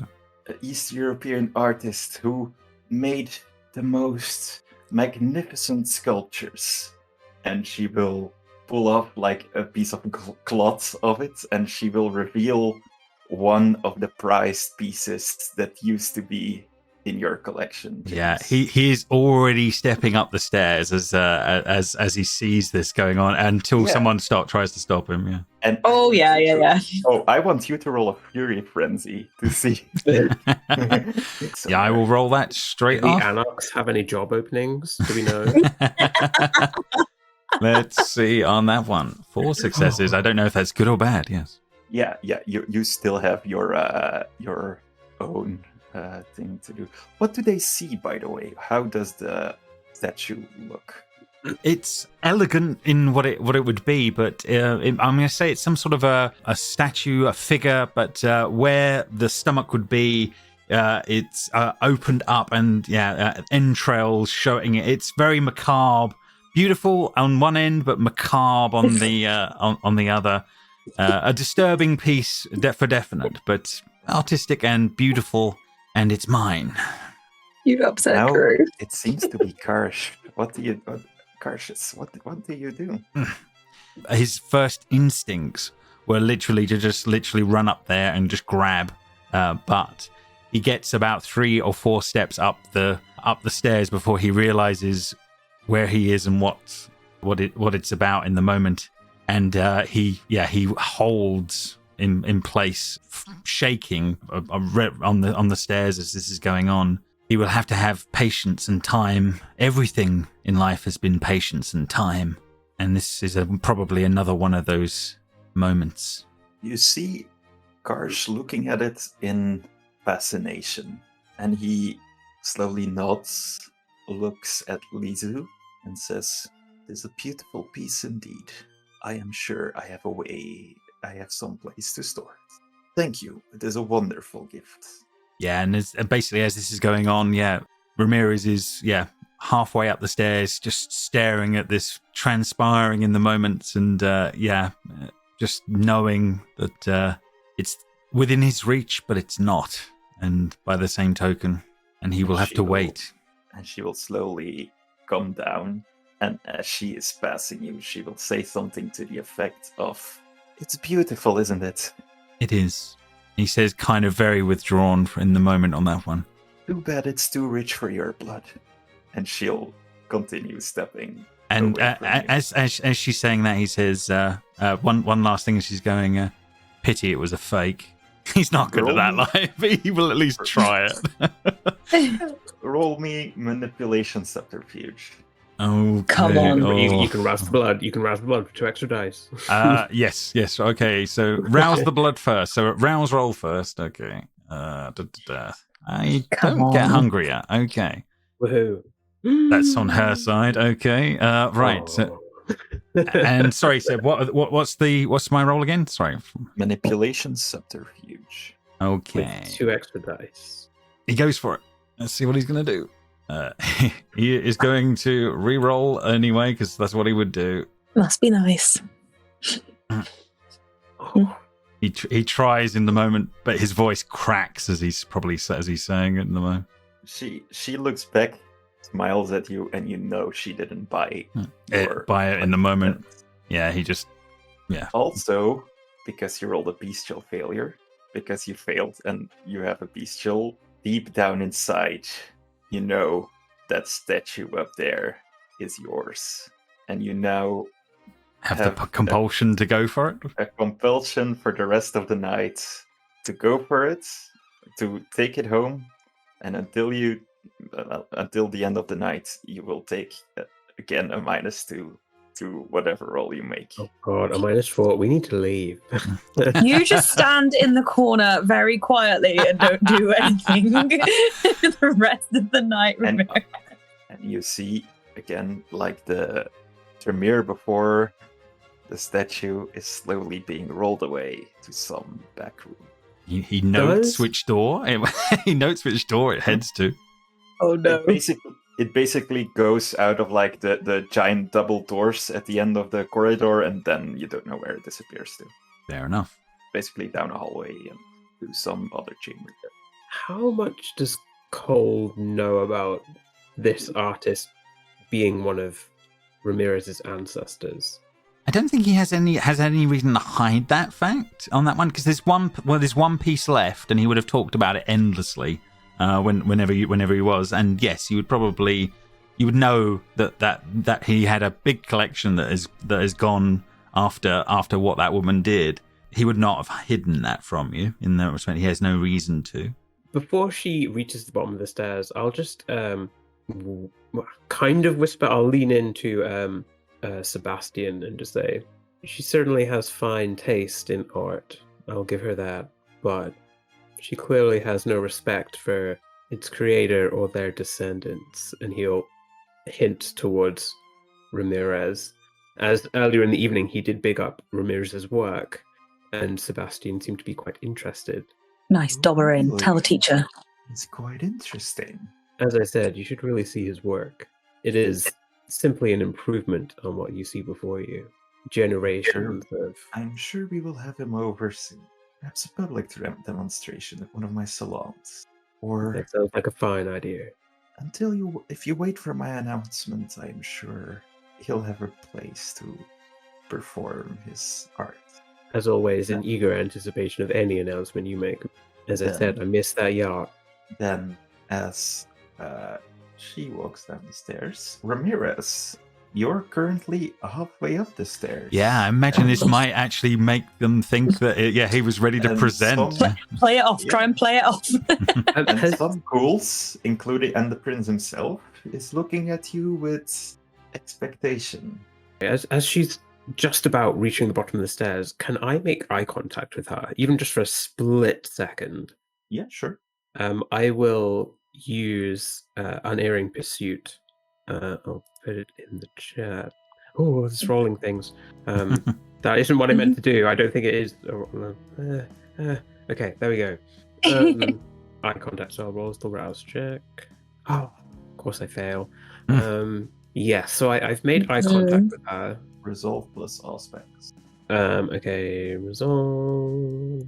S1: An East European artist who made the most magnificent sculptures. And she will pull off like a piece of cloth of it, and she will reveal one of the prized pieces that used to be in your collection.
S4: Yeah,
S1: James.
S4: he is already stepping up the stairs as he sees this going on until someone tries to stop him. Yeah.
S1: And
S3: Oh, yeah.
S1: Oh, I want you to roll a fury frenzy to see.
S4: Yeah, I will roll that straight
S2: Do the
S4: off.
S2: Anarchs have any job openings? Do we know?
S4: Let's see on that one. 4 successes. I don't know if that's good or bad. Yes.
S1: Yeah. You still have your own thing to do. What do they see, by the way? How does the statue look?
S4: It's elegant in what it would be, but I'm going to say it's some sort of a statue, a figure, but where the stomach would be, it's opened up and entrails showing it. It's very macabre, beautiful on one end, but macabre on the on the other. A disturbing piece for definite, but artistic and beautiful, and it's mine.
S3: You've upset
S1: Now
S3: Drew.
S1: it seems to be Karsh. What do you do?
S4: His first instincts were literally to run up there and just grab, but he gets about 3 or 4 steps up the stairs before he realizes where he is and what it's about in the moment, and he holds in place, shaking on the stairs as this is going on. He will have to have patience and time. Everything in life has been patience and time. And this is probably another one of those moments.
S1: You see Karsh looking at it in fascination. And he slowly nods, looks at Lizu, and says, "It is a beautiful piece indeed. I am sure I have some place to store it. Thank you. It is a wonderful gift."
S4: Yeah, and basically as this is going on, Ramírez is, halfway up the stairs, just staring at this transpiring in the moment, and just knowing that it's within his reach, but it's not. And by the same token, and he will have to wait.
S1: And she will slowly come down, and as she is passing you, she will say something to the effect of, "It's beautiful, isn't it?"
S4: It is. He says, kind of very withdrawn in the moment on that one.
S1: "Too bad it's too rich for your blood." And she'll continue stepping.
S4: And
S1: away from you.
S4: as she's saying that, he says, one last thing as she's going, "Pity it was a fake." He's not good at that life, but he will at least try it.
S1: Roll me manipulation subterfuge.
S4: Oh,
S3: Come on.
S2: You can rouse the blood. You can rouse the blood for 2 extra dice.
S4: Yes. Okay, so rouse the blood first. So rouse roll first. Okay. I don't get hungrier. Okay.
S2: Woohoo.
S4: That's on her side. Okay. Right.
S2: Oh.
S4: So, and sorry, so what's my roll again? Sorry.
S1: Manipulation subterfuge.
S4: Okay.
S2: With 2 extra dice.
S4: He goes for it. Let's see what he's going to do. He is going to re-roll anyway, because that's what he would do.
S3: Must be nice.
S4: He tries in the moment, but his voice cracks as he's saying it in the moment.
S1: She looks back, smiles at you, and you know she didn't buy
S4: it in the moment. Yeah, he just
S1: Also, because you rolled a bestial failure, because you failed and you have a bestial, deep down inside, you know that statue up there is yours. And you now
S4: have the compulsion to go for it?
S1: A compulsion for the rest of the night to go for it, to take it home, and until the end of the night, you will take, again, a -2 to whatever roll you make.
S2: Oh god, a -4. We need to leave.
S3: You just stand in the corner very quietly and don't do anything the rest of the night.
S1: And you see, again, like the Tremere before, the statue is slowly being rolled away to some back room.
S4: He notes which door. He notes which door it heads to.
S3: Oh no!
S1: It basically goes out of like the giant double doors at the end of the corridor, and then you don't know where it disappears to.
S4: Fair enough.
S1: Basically down a hallway and to some other chamber there.
S2: How much does Cole know about this artist being one of Ramírez's ancestors?
S4: I don't think he has any reason to hide that fact on that one, because there's one piece left, and he would have talked about it endlessly whenever he was. And yes, you would know that he had a big collection that has gone after what that woman did. He would not have hidden that from you in that respect. He has no reason to.
S2: Before she reaches the bottom of the stairs, I'll just kind of whisper. I'll lean into Sebastian and just say, she certainly has fine taste in art. I'll give her that, but she clearly has no respect for its creator or their descendants. And he'll hint towards Ramírez, as earlier in the evening he did big up Ramírez's work, and Sebastian seemed to be quite interested.
S3: Nice, dobber in.
S1: Really?
S3: Tell the teacher.
S1: It's quite interesting.
S2: As I said, you should really see his work. It is simply an improvement on what you see before you. Generations of...
S1: I'm sure we will have him over soon. Perhaps a public demonstration at one of my salons. Or
S2: That sounds like a fine idea.
S1: if you wait for my announcement, I'm sure he'll have a place to perform his art.
S2: As always, in eager anticipation of any announcement you make. As I said, I missed that yacht.
S1: Then, as she walks down the stairs, Ramírez, you're currently halfway up the stairs.
S4: Yeah, I imagine this might actually make them think that he was ready to
S1: And
S4: present.
S3: Play it off.
S1: Yeah.
S3: Try and play it off.
S1: And some ghouls, and the prince himself, is looking at you with expectation.
S2: As she's just about reaching the bottom of the stairs, can I make eye contact with her, even just for a split second?
S1: Yeah, sure.
S2: I will use Unerring Pursuit. I'll put it in the chat. Oh, it's rolling things. That isn't what I meant to do. I don't think it is. Okay, there we go. Eye contact, so I'll roll the rouse check. Oh, of course I fail. Yeah, so I've made eye contact with her.
S1: Resolve plus aspects.
S2: Okay, resolve.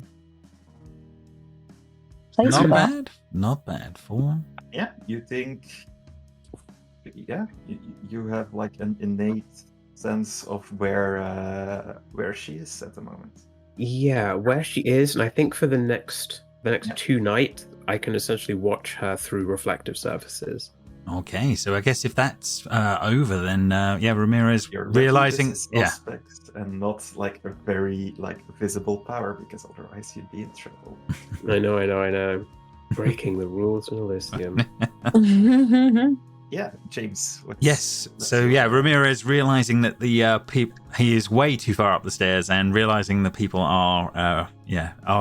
S3: Thanks for that.
S4: Not bad. 4.
S1: Yeah, you think... Yeah, you have like an innate sense of where she is at the moment.
S2: Yeah, where she is, and I think for the next 2 nights, I can essentially watch her through reflective surfaces.
S4: Okay, so I guess if that's over, then Ramírez
S1: You're lucky
S4: realizing,
S1: this is aspects and not like a very visible power, because otherwise you'd be in trouble.
S2: I know. Breaking the rules in Elysium.
S1: Yeah, James.
S4: yes. So Ramírez realizing that the he is way too far up the stairs, and realizing the people are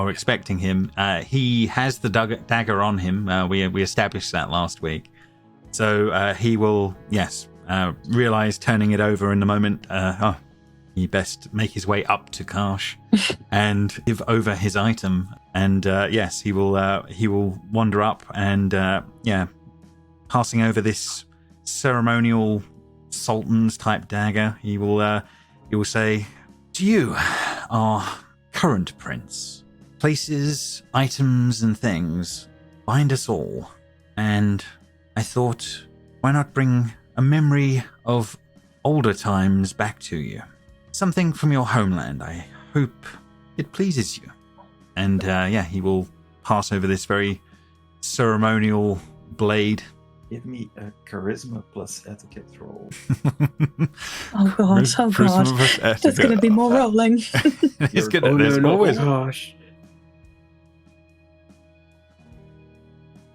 S4: expecting him. He has the dagger on him. We established that last week. So he will, realize turning it over in the moment. He best make his way up to Karsh and give over his item. And he will wander up and passing over this ceremonial sultan's type dagger. He will say, "To you, our current prince, places, items, and things bind us all, and I thought, why not bring a memory of older times back to you? Something from your homeland. I hope it pleases you." And he will pass over this very ceremonial blade.
S1: Give me a charisma plus etiquette roll.
S3: Oh god. There's going to be more rolling.
S4: It's gonna. There's always
S2: harsh.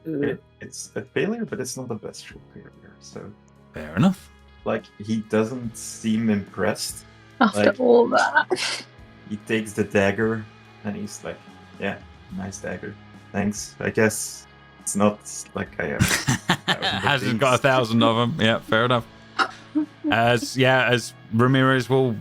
S1: It's a failure, but it's not a bestial failure. So
S4: fair enough.
S1: He doesn't seem impressed.
S3: After all that.
S1: He takes the dagger and he's like, "Yeah, nice dagger. Thanks. I guess it's not like I am."
S4: Hasn't got 1,000 of them. Yeah, fair enough. As Ramírez will,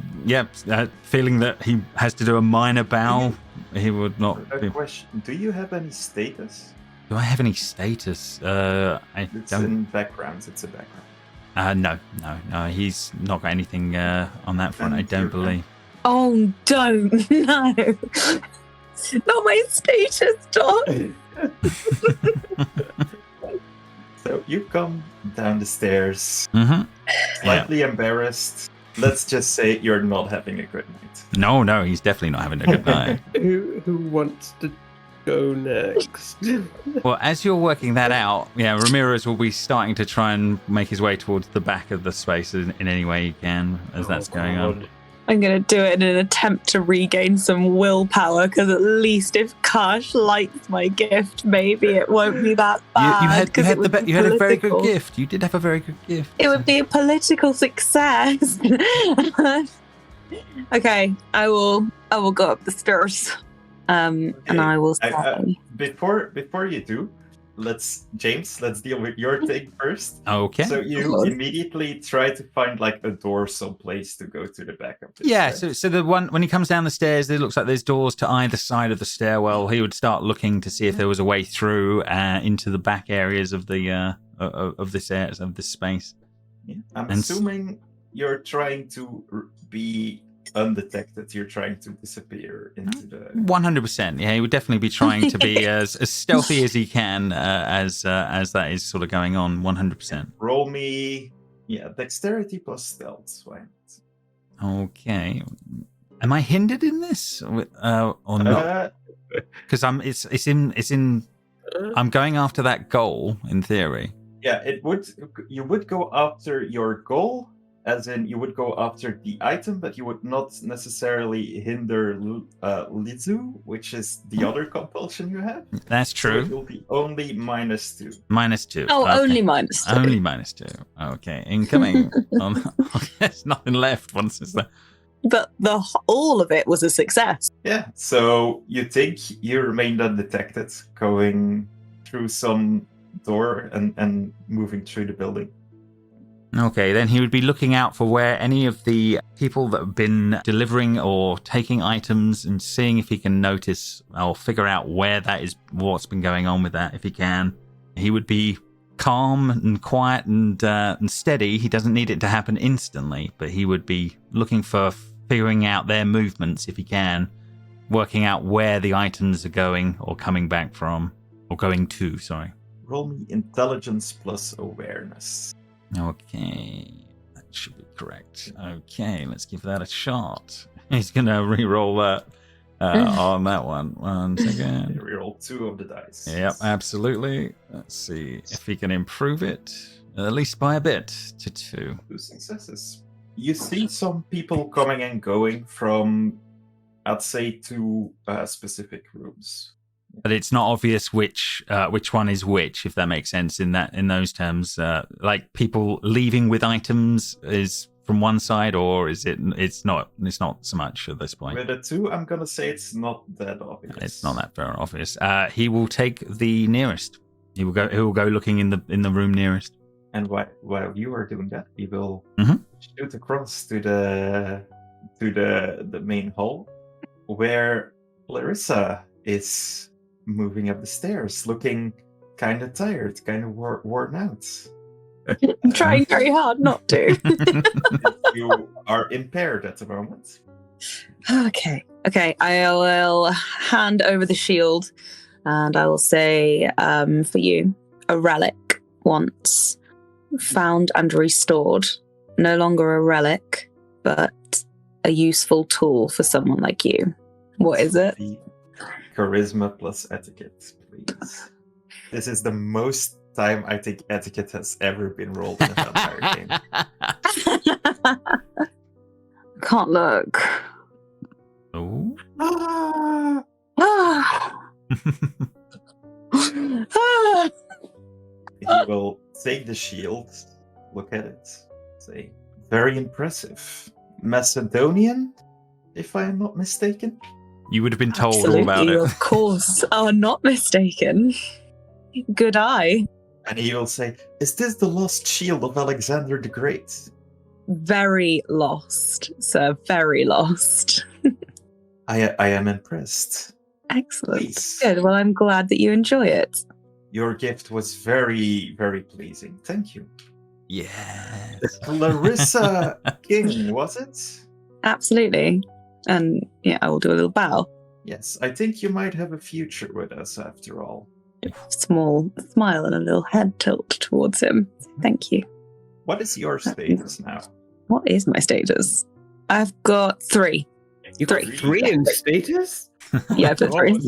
S4: feeling that he has to do a minor bow, he would not.
S1: A question: do you have any status?
S4: Do I have any status?
S1: It's in backgrounds. It's a background.
S4: No. He's not got anything on that front. I don't believe.
S3: Oh, don't. No. Not my status, Don.
S1: So you come down the stairs,
S4: Mm-hmm.
S1: slightly embarrassed. Let's just say you're not having a good night.
S4: No, he's definitely not having a good night.
S2: Who wants to go next?
S4: Well, as you're working that out, Ramírez will be starting to try and make his way towards the back of the space in any way he can as that's going on.
S3: I'm going to do it in an attempt to regain some willpower, because at least if Karsh likes my gift, maybe it won't be that bad.
S4: You had a very good gift. You did have a very good gift.
S3: It would be a political success. Okay, I will go up the stairs. And I will say...
S1: Before you do, let's deal with your thing first.
S4: Okay.
S1: So you
S3: course.
S1: immediately try to find like a door someplace to go to the back of this.
S4: Yeah,
S1: right?
S4: so the one when he comes down the stairs, it looks like there's doors to either side of the stairwell. He would start looking to see if there was a way through into the back areas of the of this space.
S1: Yeah. I'm
S4: And
S1: assuming you're trying to be undetected. You're trying to disappear into the.
S4: 100%. Yeah, he would definitely be trying to be as stealthy as he can as that is sort of going on. 100%.
S1: Roll me, dexterity plus stealth. Why not?
S4: Okay. Am I hindered in this or not? Because it's in. I'm going after that goal in theory.
S1: Yeah, you would go after your goal, as in you would go after the item, but you would not necessarily hinder Lizu, which is the other compulsion you have.
S4: That's true.
S1: So it will be only -2.
S4: -2.
S3: Oh,
S4: Okay.
S3: only -2.
S4: Only -2. Okay, incoming. There's nothing left once it's there.
S5: But all of it was a success.
S1: Yeah, so you think you remained undetected, going through some door and moving through the building.
S4: Okay, then he would be looking out for where any of the people that have been delivering or taking items and seeing if he can notice or figure out where that is, what's been going on with that, if he can. He would be calm and quiet and steady. He doesn't need it to happen instantly, but he would be looking for figuring out their movements if he can, working out where the items are going or coming back from, or going to, sorry.
S1: Roll me intelligence plus awareness.
S4: Okay, that should be correct. Okay, let's give that a shot. He's going to re-roll that on that one. 1 second.
S1: Reroll 2 of the dice.
S4: Yep, absolutely. Let's see if he can improve it, at least by a bit, to 2.
S1: 2 successes. You see some people coming and going from, I'd say, 2 specific rooms.
S4: But it's not obvious which one is which, if that makes sense in those terms. Like people leaving with items is from one side, or is it? It's not so much at this point.
S1: With a 2, I'm gonna say it's not that obvious.
S4: It's not that very obvious. He will take the nearest. He will go looking in the room nearest.
S1: And while you are doing that, we will
S4: Mhm.
S1: shoot across to the main hall, where Clarissa is moving up the stairs, looking kind of tired, kind of worn out.
S5: I'm trying very hard not to.
S1: You are impaired at the moment.
S5: Okay, I will hand over the shield and I will say, for you, a relic once found and restored. No longer a relic, but a useful tool for someone like you. What is it?
S1: The charisma plus etiquette, please. This is the most time I think etiquette has ever been rolled in an entire game.
S5: Can't look.
S4: Oh.
S1: Ah!
S5: Ah. Ah.
S1: He will take the shield, look at it, say, very impressive. Macedonian, if I am not mistaken.
S4: You would have been told
S5: Absolutely,
S4: all about it.
S5: of course. Are not mistaken. Good eye.
S1: And he will say, is this the lost shield of Alexander the Great?
S5: Very lost, sir. Very lost.
S1: I am impressed.
S5: Excellent.
S1: Please.
S5: Good. Well, I'm glad that you enjoy it.
S1: Your gift was very, very pleasing. Thank you.
S4: Yes.
S1: Clarissa King, was it?
S5: Absolutely. And yeah, I will do a little bow.
S1: Yes, I think you might have a future with us after all.
S5: Small smile and a little head tilt towards him. Thank you.
S1: What is your status now?
S5: What is my status? I've got 3.
S2: You got 3 in status?
S5: Yeah, I've got 3.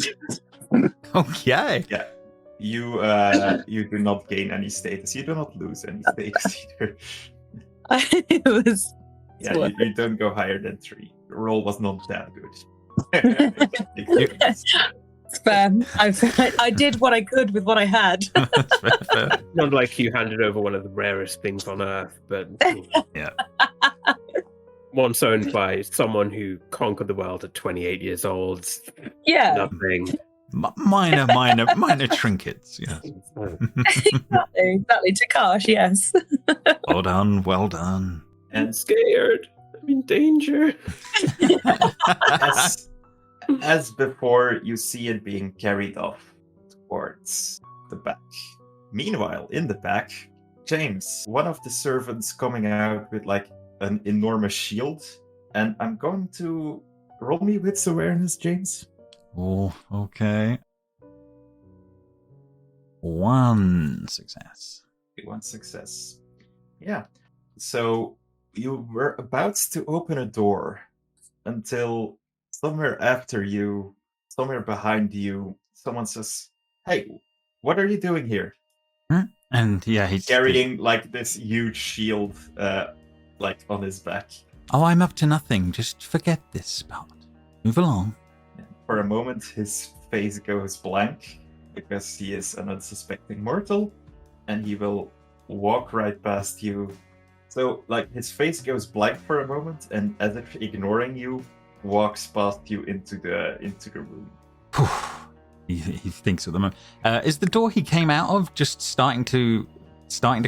S4: Okay.
S1: Yeah. You do not gain any status. You do not lose any status either.
S5: It was.
S1: Yeah, you don't go higher than 3. The roll was not that good.
S5: It's fair. I did what I could with what I had.
S4: That's fair.
S2: Not like you handed over one of the rarest things on Earth, but
S4: Yeah.
S2: once owned by someone who conquered the world at 28 years old.
S5: Yeah.
S2: Nothing.
S4: minor trinkets. Yes.
S3: Exactly. Takash, yes.
S4: Well done.
S2: I'm scared. I'm in danger.
S1: As before, you see it being carried off towards the back. Meanwhile, in the back, James, one of the servants coming out with like an enormous shield, and I'm going to roll me wits awareness, James.
S4: Oh, okay. 1 success.
S1: 1 success. Yeah. So you were about to open a door until somewhere after you, somewhere behind you, someone says, "Hey, what are you doing here?"
S4: And yeah, he's
S1: carrying like this huge shield, like on his back.
S4: Oh, I'm up to nothing. Just forget this part. Move along.
S1: For a moment, his face goes blank because he is an unsuspecting mortal, and he will walk right past you. So, like, his face goes blank for a moment, and as if ignoring you, walks past you into the room.
S4: He thinks at the moment. Is the door he came out of just starting to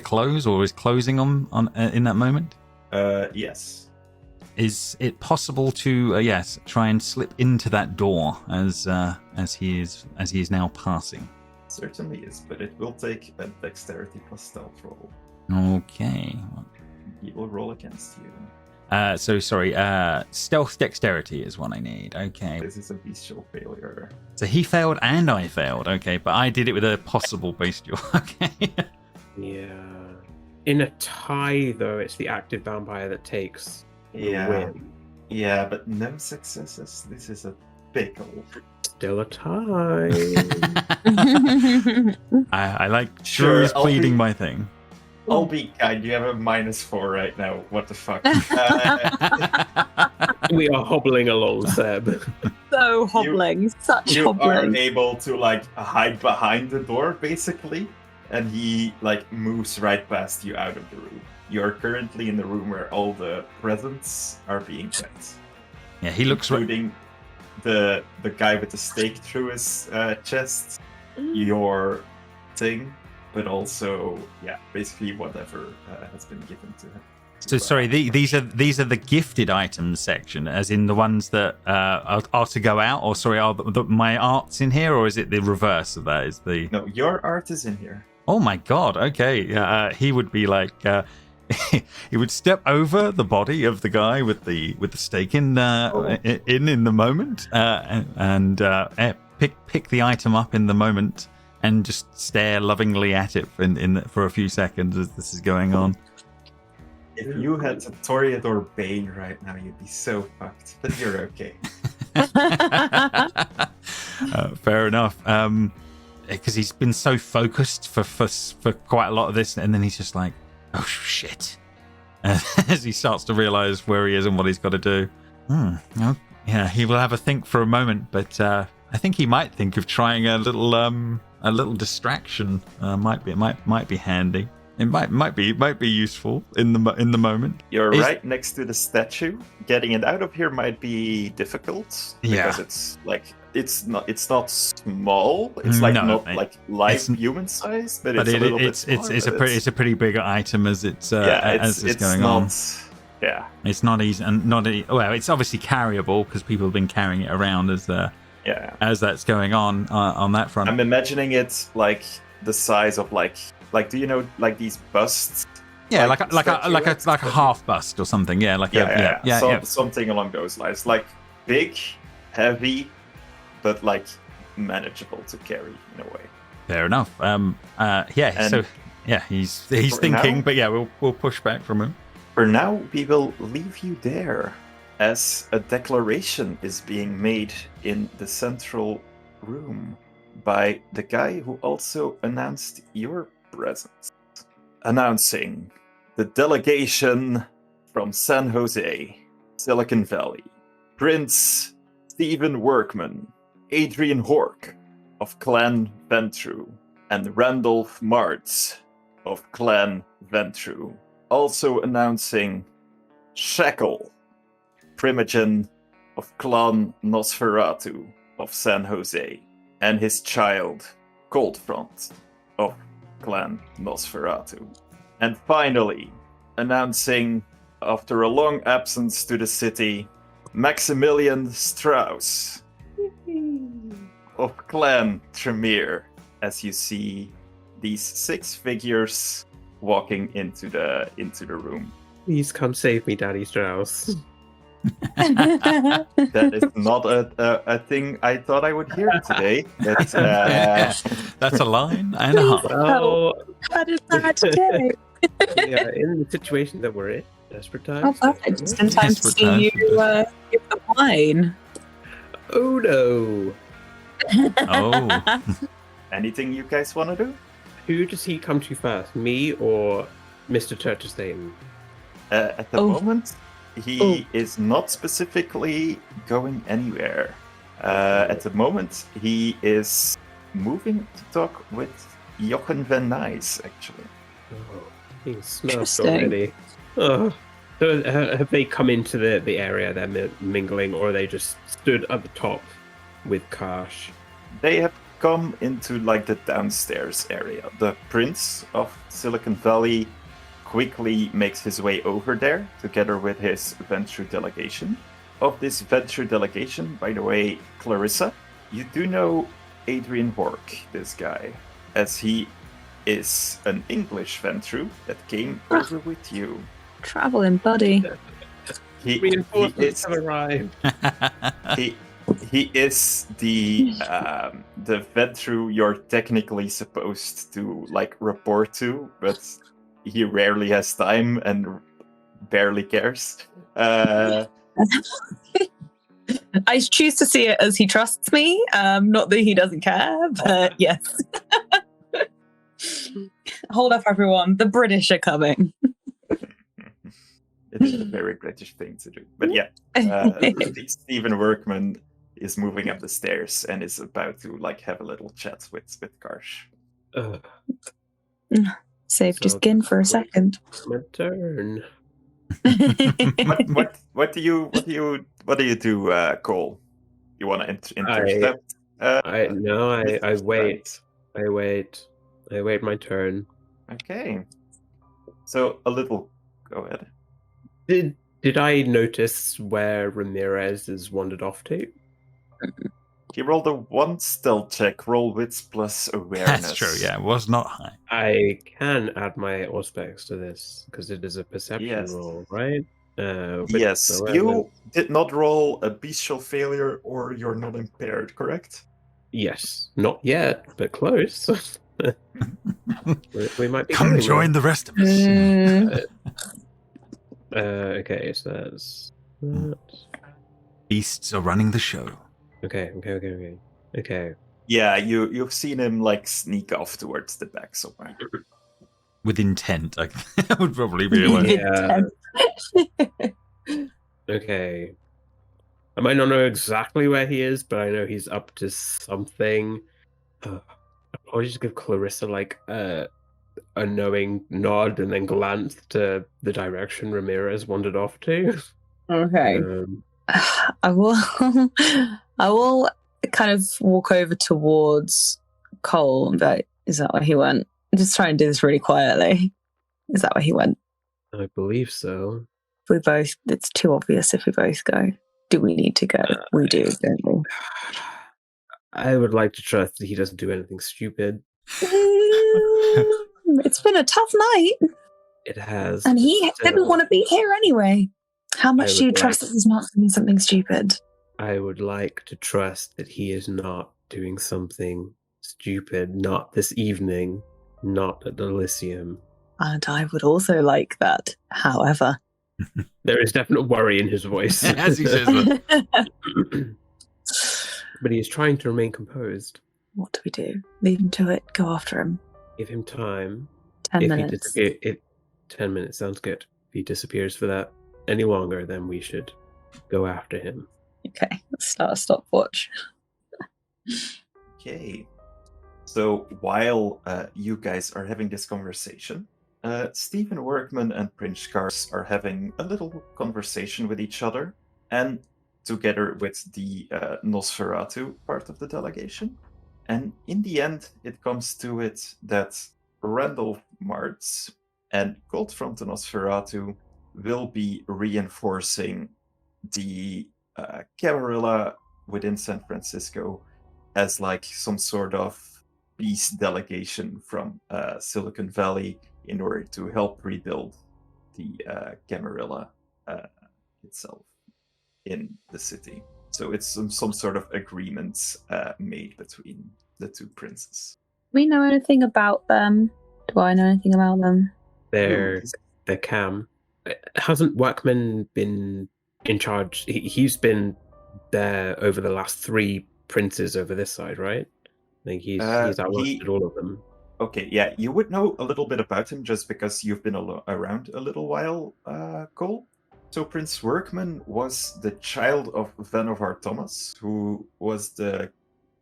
S4: close, or is closing on in that moment?
S1: Yes.
S4: Is it possible to try and slip into that door as he is now passing?
S1: Certainly is, but it will take a dexterity plus stealth roll.
S4: Okay.
S1: He will roll against you.
S4: Stealth dexterity is what I need. Okay.
S1: This is a bestial failure.
S4: So he failed and I failed. Okay, but I did it with a possible bestial. Okay.
S2: Yeah. In a tie, though, it's the active vampire that takes the win.
S1: Yeah, but no successes. This is a pickle.
S2: Still a tie.
S4: I like Drew's pleading my thing.
S1: I'll be kind. You have a -4 right now. What the fuck?
S2: We are hobbling along, Seb.
S3: So hobbling. Such
S1: you
S3: hobbling.
S1: are able to like hide behind the door, basically, and he like moves right past you out of the room. You're currently in the room where all the presents are being kept.
S4: Yeah, he looks
S1: including the guy with the stake through his chest, your thing, but also basically whatever has been given to him.
S4: So sorry, these are the gifted items section, as in the ones that are to go out, or sorry, are my art's in here, or is it the reverse of that? Is the
S1: No, your art is in here.
S4: Oh my god! Okay, he would be like, he would step over the body of the guy with the stake in the moment, and pick the item up in the moment, and just stare lovingly at it for a few seconds as this is going on.
S1: If you had a Toreador Bane right now, you'd be so fucked. But you're okay.
S4: Fair enough. Because he's been so focused for quite a lot of this, and then he's just like, "Oh shit!" As he starts to realize where he is and what he's got to do. Oh, yeah, he will have a think for a moment, but I think he might think of trying a little distraction. Might be handy. It might be useful in the moment.
S1: You're right next to the statue. Getting it out of here might be difficult because it's like it's not small. It's like like live human size, but it's a little bit smaller.
S4: It's a pretty big item as it's going on.
S1: Yeah,
S4: it's not easy and well, it's obviously carryable because people have been carrying it around as that's going on that front.
S1: I'm imagining it like the size of like do you know like these busts?
S4: Yeah, like a half bust or something. Yeah,
S1: something along those lines. Like big, heavy, but like manageable to carry in a way.
S4: Fair enough. He's thinking, but we'll push back from him.
S1: For now, we will leave you there, as a declaration is being made in the central room by the guy who also announced your presence. Announcing the delegation from San Jose, Silicon Valley, Prince Stephen Workman, Adrian Hork of Clan Ventru, and Randolph Martz of Clan Ventru. Also announcing Shackle, Primogen of Clan Nosferatu of San Jose, and his child, Cold Front, of Clan Nosferatu. And finally, announcing, after a long absence to the city, Maximilian Strauss of Clan Tremere, as you see these 6 figures walking into the room.
S2: Please come save me, Daddy Strauss.
S1: That is not a thing I thought I would hear today. But,
S4: That's a line and a half.
S2: Oh,
S3: How did that today?
S2: yeah, in the situation that we're in, desperate
S3: Oh,
S2: times.
S3: perfect. Just in time to
S4: Desperate
S3: see
S4: times.
S3: you give the wine.
S2: Oh no!
S4: Oh.
S1: anything you guys want to do?
S2: Who does he come to first, me or Mr. Turtlestein?
S1: At the moment, he is not specifically going anywhere. At the moment, he is moving to talk with Jochen van Nys, actually.
S2: Oh, he smells
S3: Interesting.
S2: already. Oh. So have they come into the area they're mingling, or are they just stood at the top with Karsh?
S1: They have come into like the downstairs area. The Prince of Silicon Valley quickly makes his way over there together with his venture delegation. Of this venture delegation, by the way, Clarissa, you do know Adrian Bork, this guy, as he is an English venture that came over with you.
S3: Traveling buddy.
S1: He
S2: Reinforcements
S1: is
S2: have arrived.
S1: he is the venture you're technically supposed to like report to, but he rarely has time and barely cares.
S3: I choose to see it as he trusts me, not that he doesn't care, but yes. Hold up, everyone. The British are coming.
S1: It is a very British thing to do. But yeah, Stephen Workman is moving up the stairs and is about to like have a little chat with Karsh.
S3: Saved his skin for a second.
S2: My turn.
S1: What do you do, Cole? You want to intercept?
S2: I
S1: Mr.
S2: wait. I wait my turn.
S1: Okay. So a little. Go ahead.
S2: Did I notice where Ramírez is wandered off to?
S1: He rolled a 1 stealth check. Roll wits plus awareness.
S4: That's true, yeah. It was not high.
S2: I can add my auspex to this because it is a perception
S1: Yes.
S2: roll, right? But
S1: Yes.
S2: 11.
S1: You did not roll a bestial failure, or you're not impaired, correct?
S2: Yes, not yet, but close. we might be.
S4: Come
S2: getting
S4: join the rest of us.
S3: Mm,
S2: there. Okay, so that's that.
S4: Beasts are running the show.
S2: Okay.
S1: Yeah, you've seen him like sneak off towards the back somewhere.
S4: With intent, I would probably be like.
S2: Yeah. Okay. I might not know exactly where he is, but I know he's up to something. I'll probably just give Clarissa like a knowing nod and then glance to the direction Ramírez wandered off to.
S3: okay. I will kind of walk over towards Cole and be like, is that where he went? Just try and do this really quietly. Is that where he went?
S2: I believe so.
S3: We both, it's too obvious if we both go. Do we need to go? We do, don't we?
S2: I would like to trust that he doesn't do anything stupid.
S3: It's been a tough night.
S2: It has.
S3: And he didn't want to be here anyway. How
S2: I
S3: much do you
S2: would
S3: trust
S2: like-
S3: that he's not doing something stupid?
S2: I would like to trust that he is not doing something stupid, not this evening, not at the Elysium.
S3: And I would also like that. However,
S2: There is definite worry in his voice.
S4: As he says that.
S2: But he is trying to remain composed.
S3: what do we do? Leave him to it. Go after him.
S2: Give him time.
S3: 10
S2: If
S3: minutes.
S2: he disappears, 10 minutes sounds good. If he disappears for that any longer, then we should go after him.
S3: Okay, let's start a stopwatch.
S1: Okay. So while you guys are having this conversation, Stephen Workman and Prince Kars are having a little conversation with each other, and together with the Nosferatu part of the delegation. And Stephen Workman is asking Prince Kars, And in the end, it comes to it that Randolph Martz and Goldfront and Nosferatu will be reinforcing the Camarilla within San Francisco as like some sort of peace delegation from Silicon Valley in order to help rebuild the Camarilla itself in the city. So it's some sort of agreement made between the two princes.
S5: Do we know anything about them? Do I know anything about them?
S2: They're Cam. Hasn't Workman been in charge? He's been there over the last 3 princes over this side, right? I think he's outlasted all of them.
S1: Okay, yeah, you would know a little bit about him just because you've been around a little while, Cole. So Prince Workman was the child of Vanovar Thomas, who was the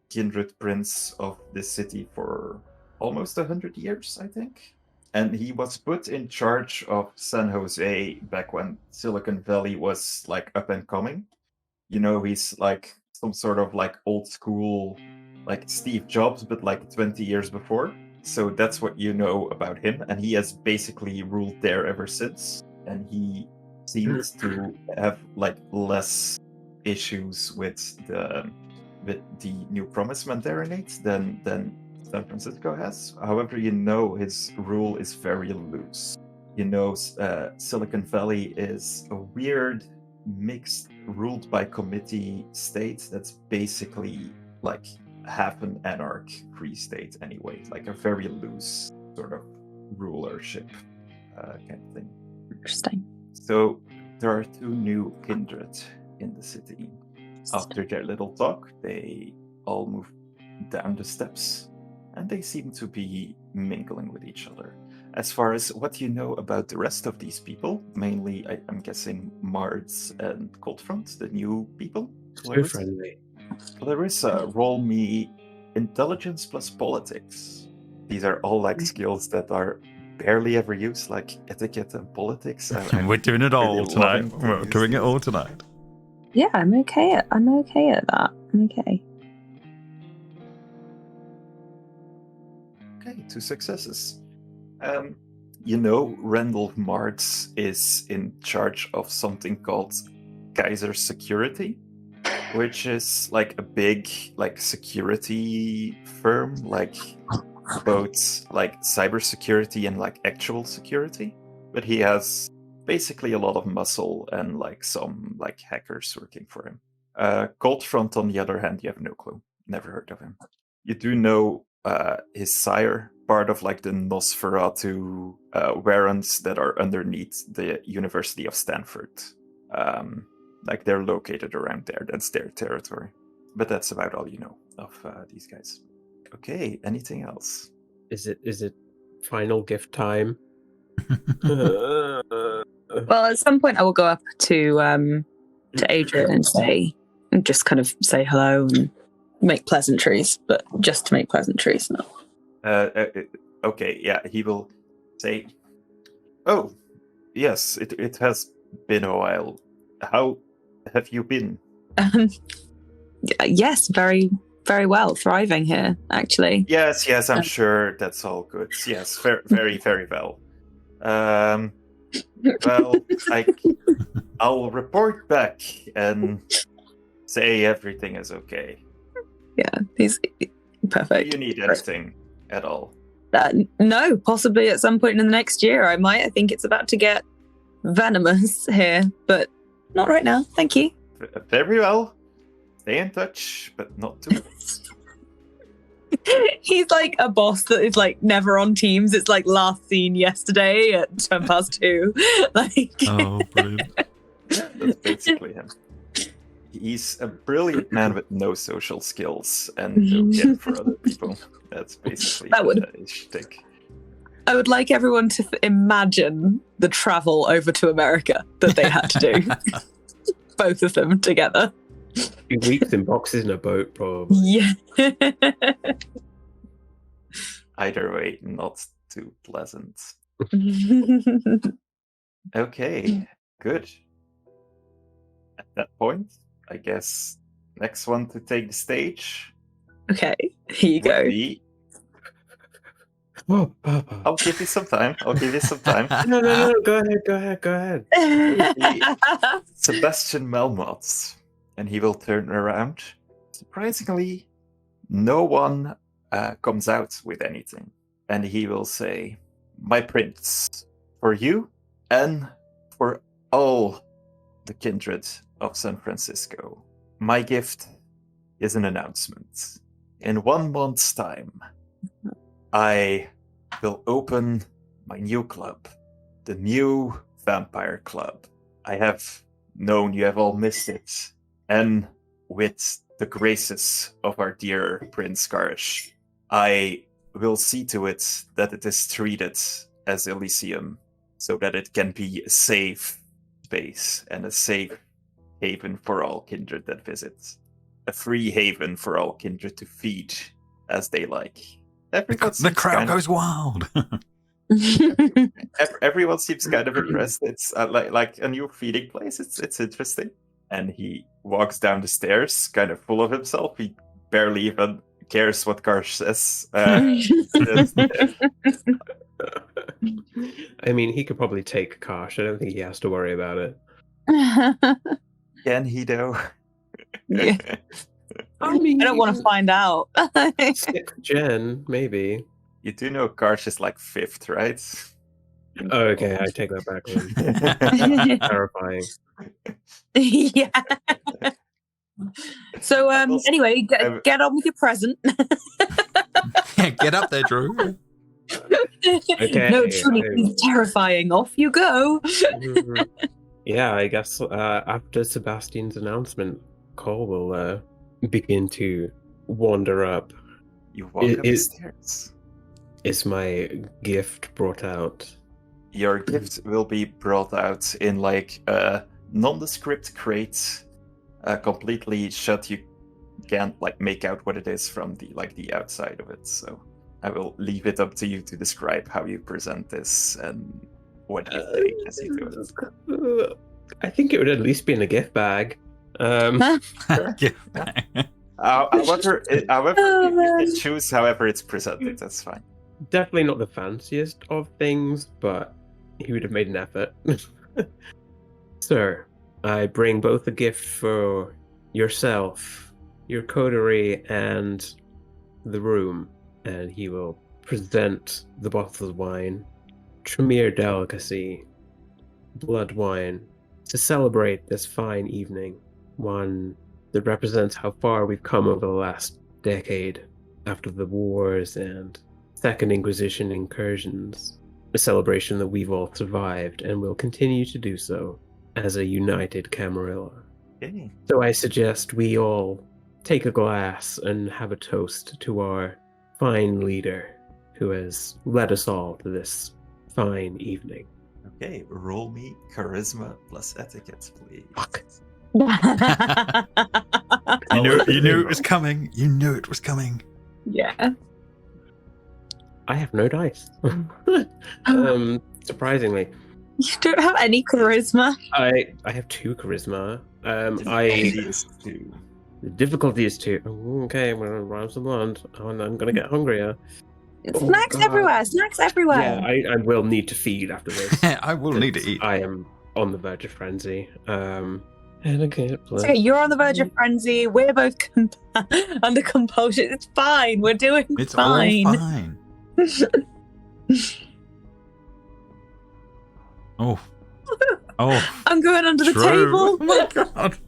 S1: kindred prince of this city for almost 100 years, I think. And he was put in charge of San Jose back when Silicon Valley was like up and coming. You know, he's like some sort of like old school, like Steve Jobs, but like 20 years before. So that's what you know about him. And he has basically ruled there ever since. And he seems to have like less issues with the new Promise Mandarinate than San Francisco has. However, you know his rule is very loose. You know, Silicon Valley is a weird mixed ruled by committee state that's basically like half an anarch free state anyway, like a very loose sort of rulership kind of thing.
S5: Interesting.
S1: So there are 2 new kindred in the city. After their little talk, they all move down the steps, and they seem to be mingling with each other. As far as what you know about the rest of these people, mainly I'm guessing Mards and Coldfront, the new people.
S2: So friendly.
S1: Clarissa, roll me intelligence plus politics. These are all like skills that are barely ever used, like etiquette and politics.
S4: We're doing it all
S1: really
S4: tonight.
S1: loving to
S4: We're
S1: use
S4: doing it
S1: these.
S4: all tonight.
S5: Yeah, I'm okay at that. I'm okay.
S1: Okay, 2 successes. You know, Randolph Martz is in charge of something called Kaiser Security, which is like a big like security firm, like both like cybersecurity and like actual security. But he has basically a lot of muscle and like some like hackers working for him. Coldfront, on the other hand, you have no clue. Never heard of him. You do know his sire, part of like the Nosferatu warrants that are underneath the University of Stanford. Like they're located around there. That's their territory. But that's about all you know of these guys. Okay, anything else?
S2: Is it final gift time?
S5: Well, at some point I will go up to Adrian and just kind of say hello and make pleasantries, but just to make pleasantries. No.
S1: Okay, yeah, he will say, "Oh, yes, it has been a while. How have you been?"
S5: Yes, very, very well. Thriving here, actually.
S1: Yes, I'm sure that's all good. Yes, very, very well. Well, I'll report back and say everything is okay.
S5: Yeah, he's perfect.
S1: Do you need anything at all?
S5: No, possibly at some point in the next year I might. I think it's about to get venomous here, but not right now. Thank you.
S1: Very well. Stay in touch, but not too much.
S5: He's like a boss that is like never on Teams. It's like last seen yesterday at 2:10. Like,
S4: Oh, brilliant.
S1: That's basically him. He's a brilliant man with no social skills and no care for other people. That's basically his shtick.
S5: I would like everyone to imagine the travel over to America that they had to do. Both of them together.
S2: 2 weeks in boxes in a boat, probably.
S5: Yeah.
S1: Either way, not too pleasant. Okay, good. At that point, I guess next one to take the stage.
S5: Okay, here you
S1: would
S5: go.
S1: be...
S2: Oh, Papa.
S1: I'll give you some time.
S2: No. Go ahead.
S1: Sebastian Melmoth. And he will turn around. Surprisingly, no one comes out with anything. And he will say, "My prince, for you and for all the kindred of San Francisco, my gift is an announcement. In 1 month's time, I will open my new club, the new Vampire Club. I have known you have all missed it, and with the graces of our dear Prince Karsh, I will see to it that it is treated as Elysium, so that it can be a safe space and a safe haven for all kindred that visit. A free haven for all kindred to feed as they like."
S4: The crowd goes wild.
S1: Everyone seems kind of impressed. It's like a new feeding place. It's interesting. And he walks down the stairs, kind of full of himself. He barely even cares what Karsh says.
S2: I mean, he could probably take Karsh. I don't think he has to worry about it.
S1: Can he though?
S5: Yeah.
S2: I mean,
S5: I don't want to find out.
S2: 6th gen, maybe.
S1: You do know Karsh is like 5th, right?
S2: Oh, okay, I take that back. Then. Terrifying.
S5: Yeah. So,
S1: Also,
S5: anyway, get on with your present.
S4: Yeah, get up there, Drew.
S2: Okay,
S5: No, truly, he's terrifying. Off you go.
S2: Yeah, I guess after Sebastian's announcement, Cole will begin to wander up.
S1: You walk up the stairs.
S2: Is my gift brought out?
S1: Your gift will be brought out in like a nondescript crate, completely shut. You can't like make out what it is from the outside of it. So I will leave it up to you to describe how you present this and what you think as you do it.
S2: I think it would at least be in a gift bag.
S4: Gift bag.
S1: However, you
S5: man.
S1: can choose however it's presented. That's fine.
S2: Definitely not the fanciest of things, but he would have made an effort. Sir, I bring both a gift for yourself, your coterie, and the room. And he will present the bottle of wine, Tremere delicacy, blood wine, to celebrate this fine evening. One that represents how far we've come over the last decade after the wars and Second Inquisition incursions. A celebration that we've all survived and will continue to do so as a united Camarilla.
S1: Okay.
S2: So I suggest we all take a glass and have a toast to our fine leader who has led us all to this fine evening.
S1: Okay, roll me charisma plus etiquette, please.
S2: Fuck.
S4: You knew it was coming. You knew it was coming.
S5: Yeah.
S2: I have no dice. Surprisingly.
S5: You don't have any charisma.
S2: I have 2 charisma.
S1: Difficulty is 2.
S2: The difficulty is 2. Okay, I'm gonna round some blunt. I'm gonna get hungrier.
S5: Snacks
S2: God.
S5: everywhere. Snacks everywhere.
S2: Yeah, I will need to feed after this.
S4: I will need to eat.
S2: I am on the verge of frenzy. And again,
S5: It's okay, you're on the verge of frenzy. We're both under compulsion. It's fine. We're doing
S4: It's
S5: fine.
S4: all fine. Oh.
S5: I'm going under the
S4: True.
S5: table.
S4: Oh my god.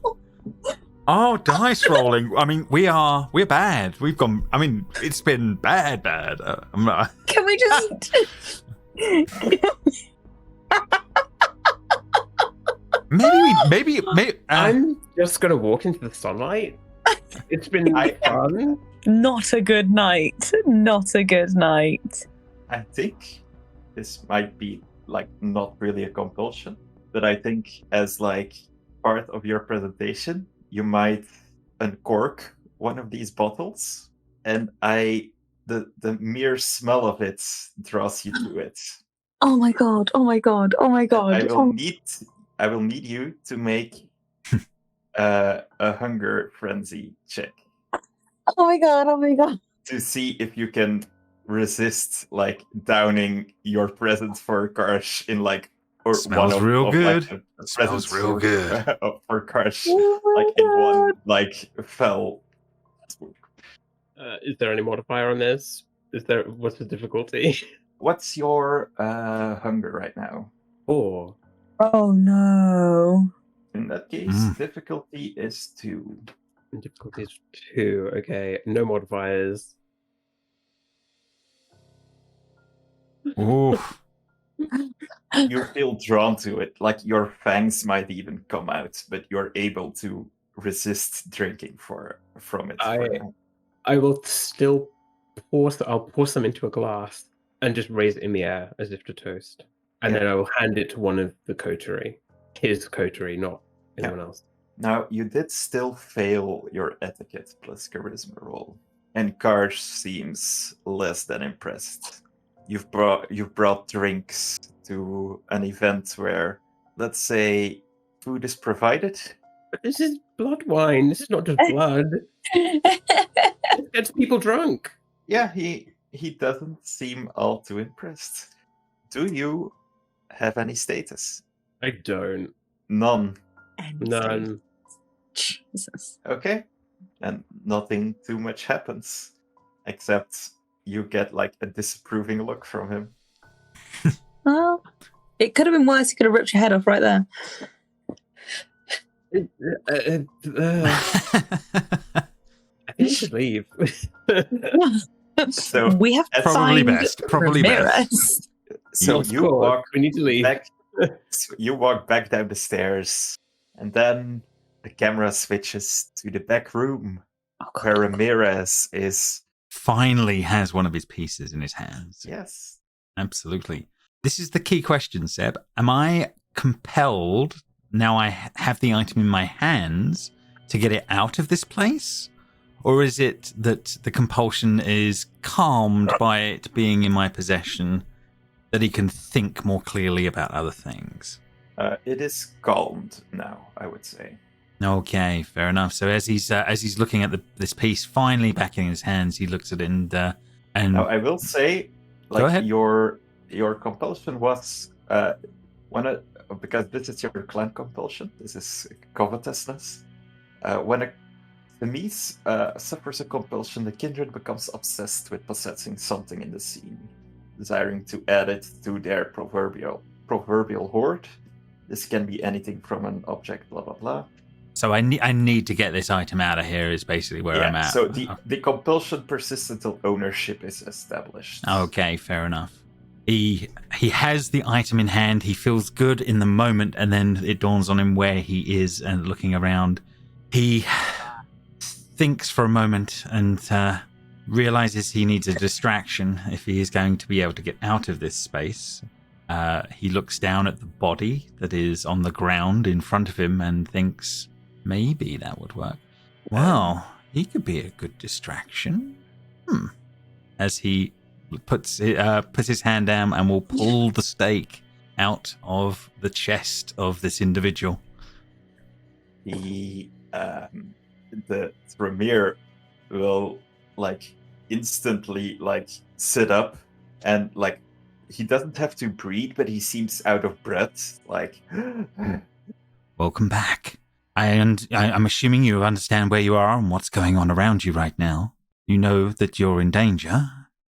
S4: Oh, dice rolling. I mean, we're bad. We've gone. I mean, it's been bad. I'm not.
S5: Can we just?
S4: Maybe.
S2: I'm just gonna walk into the sunlight. It's been fun.
S3: Not a good night. Not a good night.
S1: I think this might be like not really a compulsion, but I think as like part of your presentation, you might uncork one of these bottles, and the mere smell of it draws you to it.
S5: Oh my god! Oh my god! Oh my god!
S1: I will need you to make a hunger frenzy check.
S5: Oh my god.
S1: to see if you can resist like downing your present for Karsh in like or
S4: Smells
S1: one of,
S4: real
S1: of,
S4: good.
S1: like, the
S4: Smells
S1: presents
S4: real
S1: for,
S4: good.
S1: for Karsh
S5: Oh my
S1: like in one
S5: God.
S1: like fell.
S2: Is there any modifier on this? What's the difficulty?
S1: What's your hunger right now?
S2: 4.
S3: Oh no.
S1: In that case,
S4: Mm.
S1: difficulty is 2.
S2: And difficulty is 2. Okay, no modifiers.
S4: Ooh.
S1: You feel drawn to it, like your fangs might even come out, but you're able to resist drinking from it. for now.
S2: I will still I'll pour some into a glass and just raise it in the air as if to toast. And
S1: Yeah.
S2: then I will hand it to one of the coterie. His coterie, not anyone else.
S1: Now, you did still fail your etiquette plus charisma roll, and Karsh seems less than impressed. You've brought drinks to an event where, let's say, food is provided.
S2: But this is blood wine. This is not just blood. It gets people drunk.
S1: Yeah, he doesn't seem all too impressed. Do you have any status?
S2: I don't.
S1: None.
S2: None.
S3: Jesus.
S1: Okay. And nothing too much happens, except you get like a disapproving look from him.
S5: Well, it could have been worse. He could have ripped your head off right there.
S2: I think we should leave.
S1: So
S5: we have to
S4: Probably
S5: find
S4: best. Probably best.
S5: Ramírez.
S1: so
S2: Of
S1: you
S2: course,
S1: walk
S2: we need to leave.
S1: back. So you walk back down the stairs, and then the camera switches to the back room
S5: Oh, God.
S1: where Ramírez is.
S4: Finally has one of his pieces in his hands.
S1: Yes.
S4: Absolutely. This is the key question, Seb. Am I compelled, now I have the item in my hands, to get it out of this place? Or is it that the compulsion is calmed by it being in my possession, that he can think more clearly about other things?
S1: It is calmed now, I would say.
S4: Okay, fair enough. So as he's looking at this piece finally back in his hands, he looks at it and
S1: Now, I will say,
S4: Go
S1: like
S4: ahead.
S1: your compulsion was because this is your clan compulsion. This is covetousness. When a Thames suffers a compulsion, the kindred becomes obsessed with possessing something in the scene, desiring to add it to their proverbial hoard. This can be anything from an object, blah blah blah.
S4: so I need to get this item out of here is basically where I'm at.
S1: So the compulsion persists until ownership is established.
S4: Okay, fair enough. He has the item in hand. He feels good in the moment, and then it dawns on him where he is. And looking around, he thinks for a moment and realizes he needs a distraction if he is going to be able to get out of this space. He looks down at the body that is on the ground in front of him and thinks, maybe that would work. Well, he could be a good distraction. As he puts his hand down and will pull the stake out of the chest of this individual.
S1: The Ramir will like instantly like sit up and like he doesn't have to breathe, but he seems out of breath. Like,
S4: Welcome back. I'm assuming you understand where you are and what's going on around you right now. You know that you're in danger.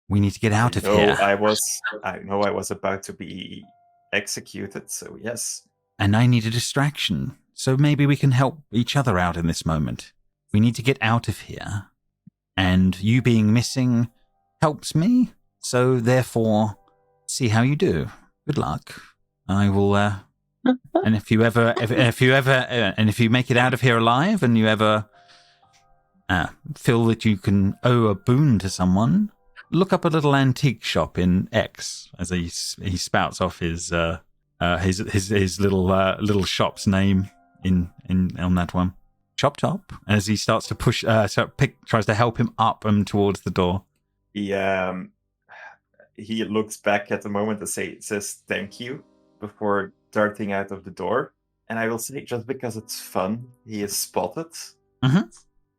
S4: We need to get out of here.
S1: I know I was about to be executed, so yes.
S4: And I need a distraction. So maybe we can help each other out in this moment. We need to get out of here. And you being missing helps me. So therefore, see how you do. Good luck. I will, and if you make it out of here alive and you ever feel that you can owe a boon to someone, look up a little antique shop in X as he spouts off his little shop's name in on that one. Chop Top, as he starts to push, tries to help him up and towards the door.
S1: He looks back at the moment and says thank you before darting out of the door. And I will say, just because it's fun, he is spotted.
S4: Mhm.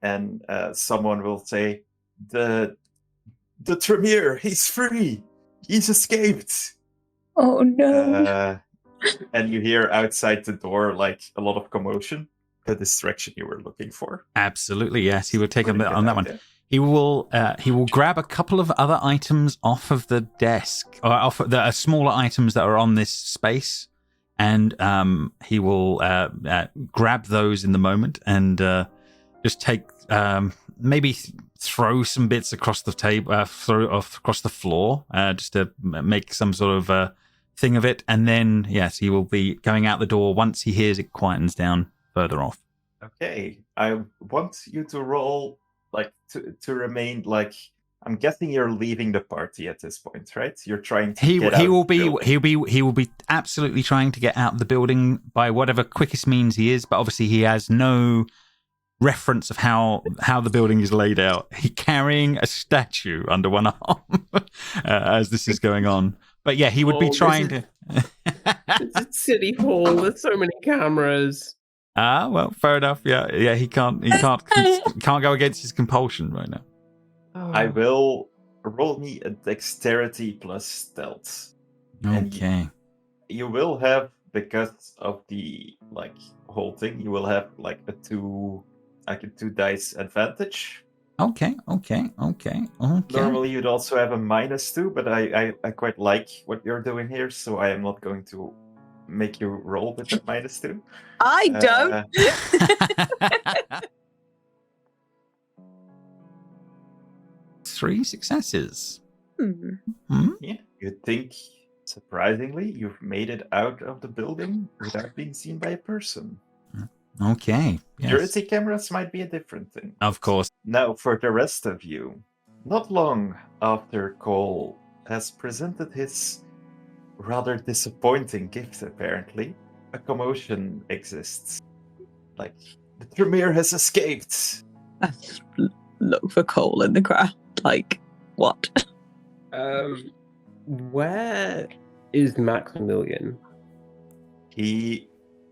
S1: and someone will say, the Tremere, he's free, he's escaped.
S3: Oh no.
S1: And you hear outside the door like a lot of commotion, the distraction you were looking for.
S4: Absolutely, yes. He will take a
S1: Bring
S4: bit
S1: it
S4: on that
S1: out,
S4: one.
S1: yeah.
S4: He will grab a couple of other items off of the desk, or off the smaller items that are on this space, and he will grab those in the moment and just take maybe throw some bits across the table, throw off across the floor, just to make some sort of thing of it, and then yes, he will be going out the door once he hears it quietens down further off.
S1: Okay, I want you to roll like to remain like. I'm guessing you're leaving the party at this point, right? You're trying to get out
S4: he will
S1: of the building.
S4: he will be absolutely trying to get out of the building by whatever quickest means he is, but obviously he has no reference of how the building is laid out. He's carrying a statue under one arm as this is going on. But yeah, he would be trying to.
S2: It's a city hall. There's so many cameras.
S4: Well, fair enough. Yeah. He can't go against his compulsion right now.
S2: Oh.
S1: I will roll me a dexterity plus stealth. And
S4: Okay.
S1: you will have, because of the like whole thing, you will have like a two dice advantage.
S4: Okay.
S1: Normally you'd also have a -2, but I quite like what you're doing here, so I am not going to make you roll with that -2.
S5: I don't.
S4: 3 successes.
S1: Yeah, you think, surprisingly, you've made it out of the building without being seen by a person.
S4: Okay. Yes.
S1: Security cameras might be a different thing.
S4: Of course.
S1: Now, for the rest of you, not long after Cole has presented his rather disappointing gift, apparently, a commotion exists. Like, the Tremere has escaped.
S5: I look for Cole in the crowd. Like, what?
S2: Where is Maximilian?
S1: He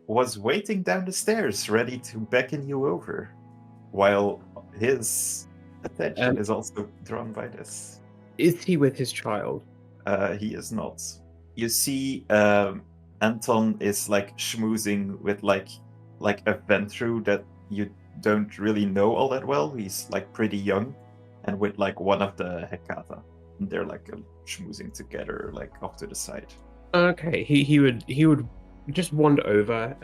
S1: was waiting down the stairs, ready to beckon you over, while his attention is also drawn by this.
S2: Is he with his child?
S1: He is not. You see, Anton is like schmoozing with like a Ventru that you don't really know all that well. He's like pretty young, and with like one of the Hecata. They're like schmoozing together, like off to the side.
S2: Okay, he would just wander over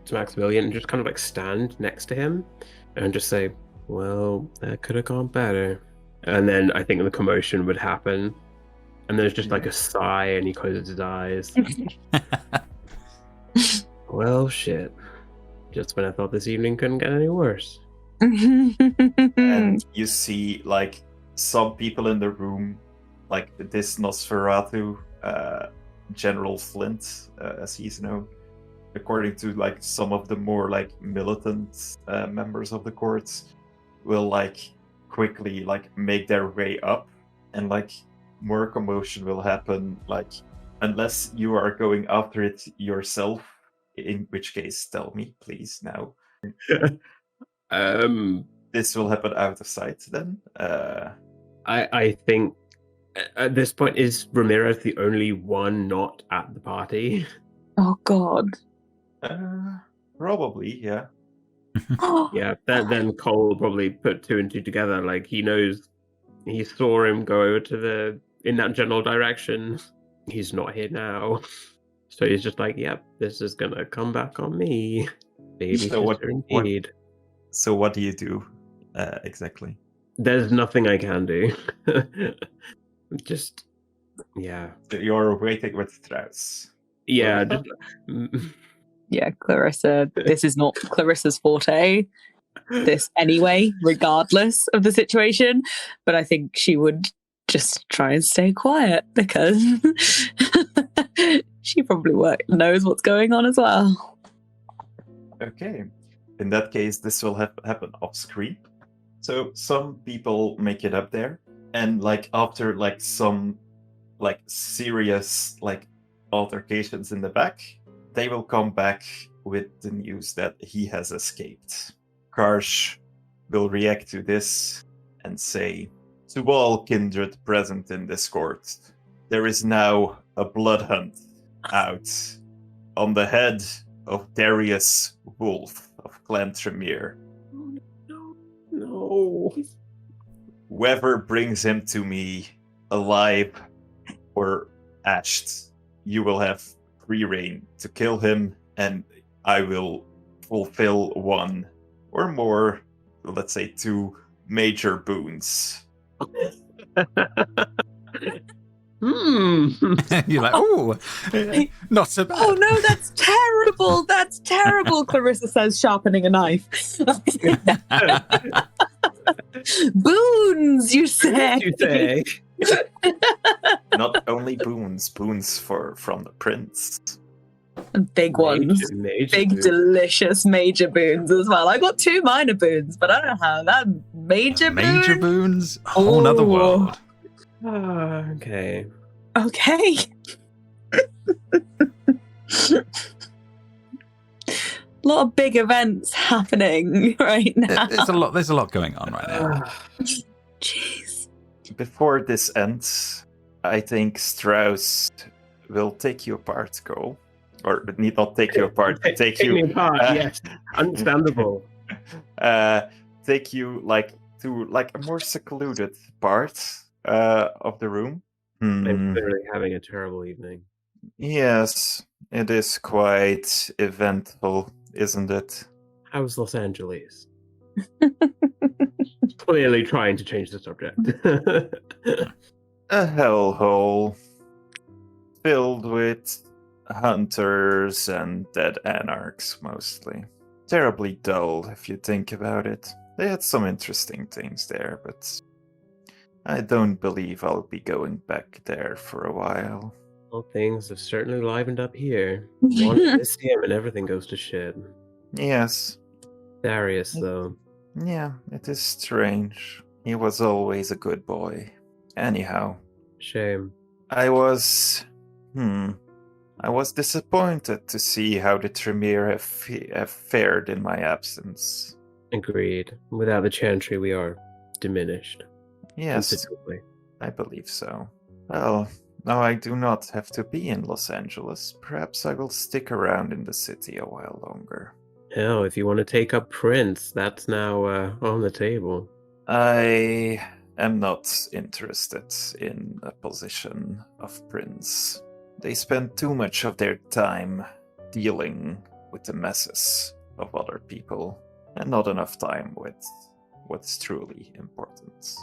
S2: to Maximilian and just kind of like stand next to him and just say, "Well, that could have gone better." And then I think the commotion would happen, and there's just like a sigh, and he closes his eyes. Well, shit. Just when I thought this evening couldn't get any worse.
S1: And you see like some people in the room, like this Nosferatu, General Flint, as he's known, according to like some of the more like militant members of the courts, will like quickly like make their way up, and like more commotion will happen, like unless you are going after it yourself, in which case tell me please now. This will happen out of sight then.
S2: I think at this point, is Ramírez the only one not at the party?
S5: Oh God.
S1: Probably, yeah.
S2: Yeah, then Cole will probably put 2 and 2 together. Like he knows, he saw him go over in that general direction. He's not here now, so he's just like, "Yep, this is gonna come back on me, baby sister indeed."
S1: So what do you do exactly?
S2: There's nothing I can do. Just, yeah.
S1: So you're waiting with Strauss.
S2: Yeah.
S5: Yeah, Clarissa. This is not Clarissa's forte. This anyway, regardless of the situation. But I think she would just try and stay quiet because she probably knows what's going on as well.
S1: Okay. In that case, this will happen off screen. So some people make it up there, and like after like some like serious like altercations in the back, they will come back with the news that he has escaped. Karsh will react to this and say, "To all kindred present in this court, there is now a blood hunt out on the head of Darius Wolf of Clan Tremere.
S2: No.
S1: Whoever brings him to me alive or ashed, you will have free reign to kill him, and I will fulfill one or more, let's say 2 major boons."
S4: You're like, oh, not so bad.
S5: Oh no, that's terrible! That's terrible, Clarissa says, sharpening a knife. Boons, you say?
S2: You say?
S1: Not only boons from the prince.
S3: Big ones.
S2: Major
S3: Big,
S2: boons.
S3: delicious major boons as well. I got 2 minor boons, but I don't have that major
S4: Major
S3: boon.
S4: boons? A whole other
S3: Ooh.
S4: world.
S2: Okay.
S3: Okay. A lot of big events happening right now.
S4: There's a lot going on right now.
S3: Jeez.
S1: Before this ends, I think Strauss will take you apart, Cole. Or need not take you apart, take
S2: me
S1: you
S2: apart, yes. Understandable.
S1: take you to a more secluded part of the room.
S2: I'm clearly having a terrible evening.
S1: Yes, it is quite eventful, isn't it?
S2: How's Los Angeles? Clearly trying to change the subject.
S1: A hellhole filled with hunters and dead anarchs, mostly. Terribly dull, if you think about it. They had some interesting things there, but I don't believe I'll be going back there for a while.
S2: Well, things have certainly livened up here. One miss him and everything goes to shit.
S1: Yes,
S2: Darius, though.
S1: yeah, it is strange. He was always a good boy. Anyhow,
S2: Shame.
S1: I was disappointed to see how the Tremere have fared in my absence.
S2: Agreed. Without the chantry, we are diminished.
S1: Yes,
S2: Considerably.
S1: I believe so. Well, now I do not have to be in Los Angeles. Perhaps I will stick around in the city a while longer.
S2: Hell, if you want to take up Prince, that's now on the table.
S1: I am not interested in a position of prince. They spend too much of their time dealing with the messes of other people, and not enough time with what's truly important.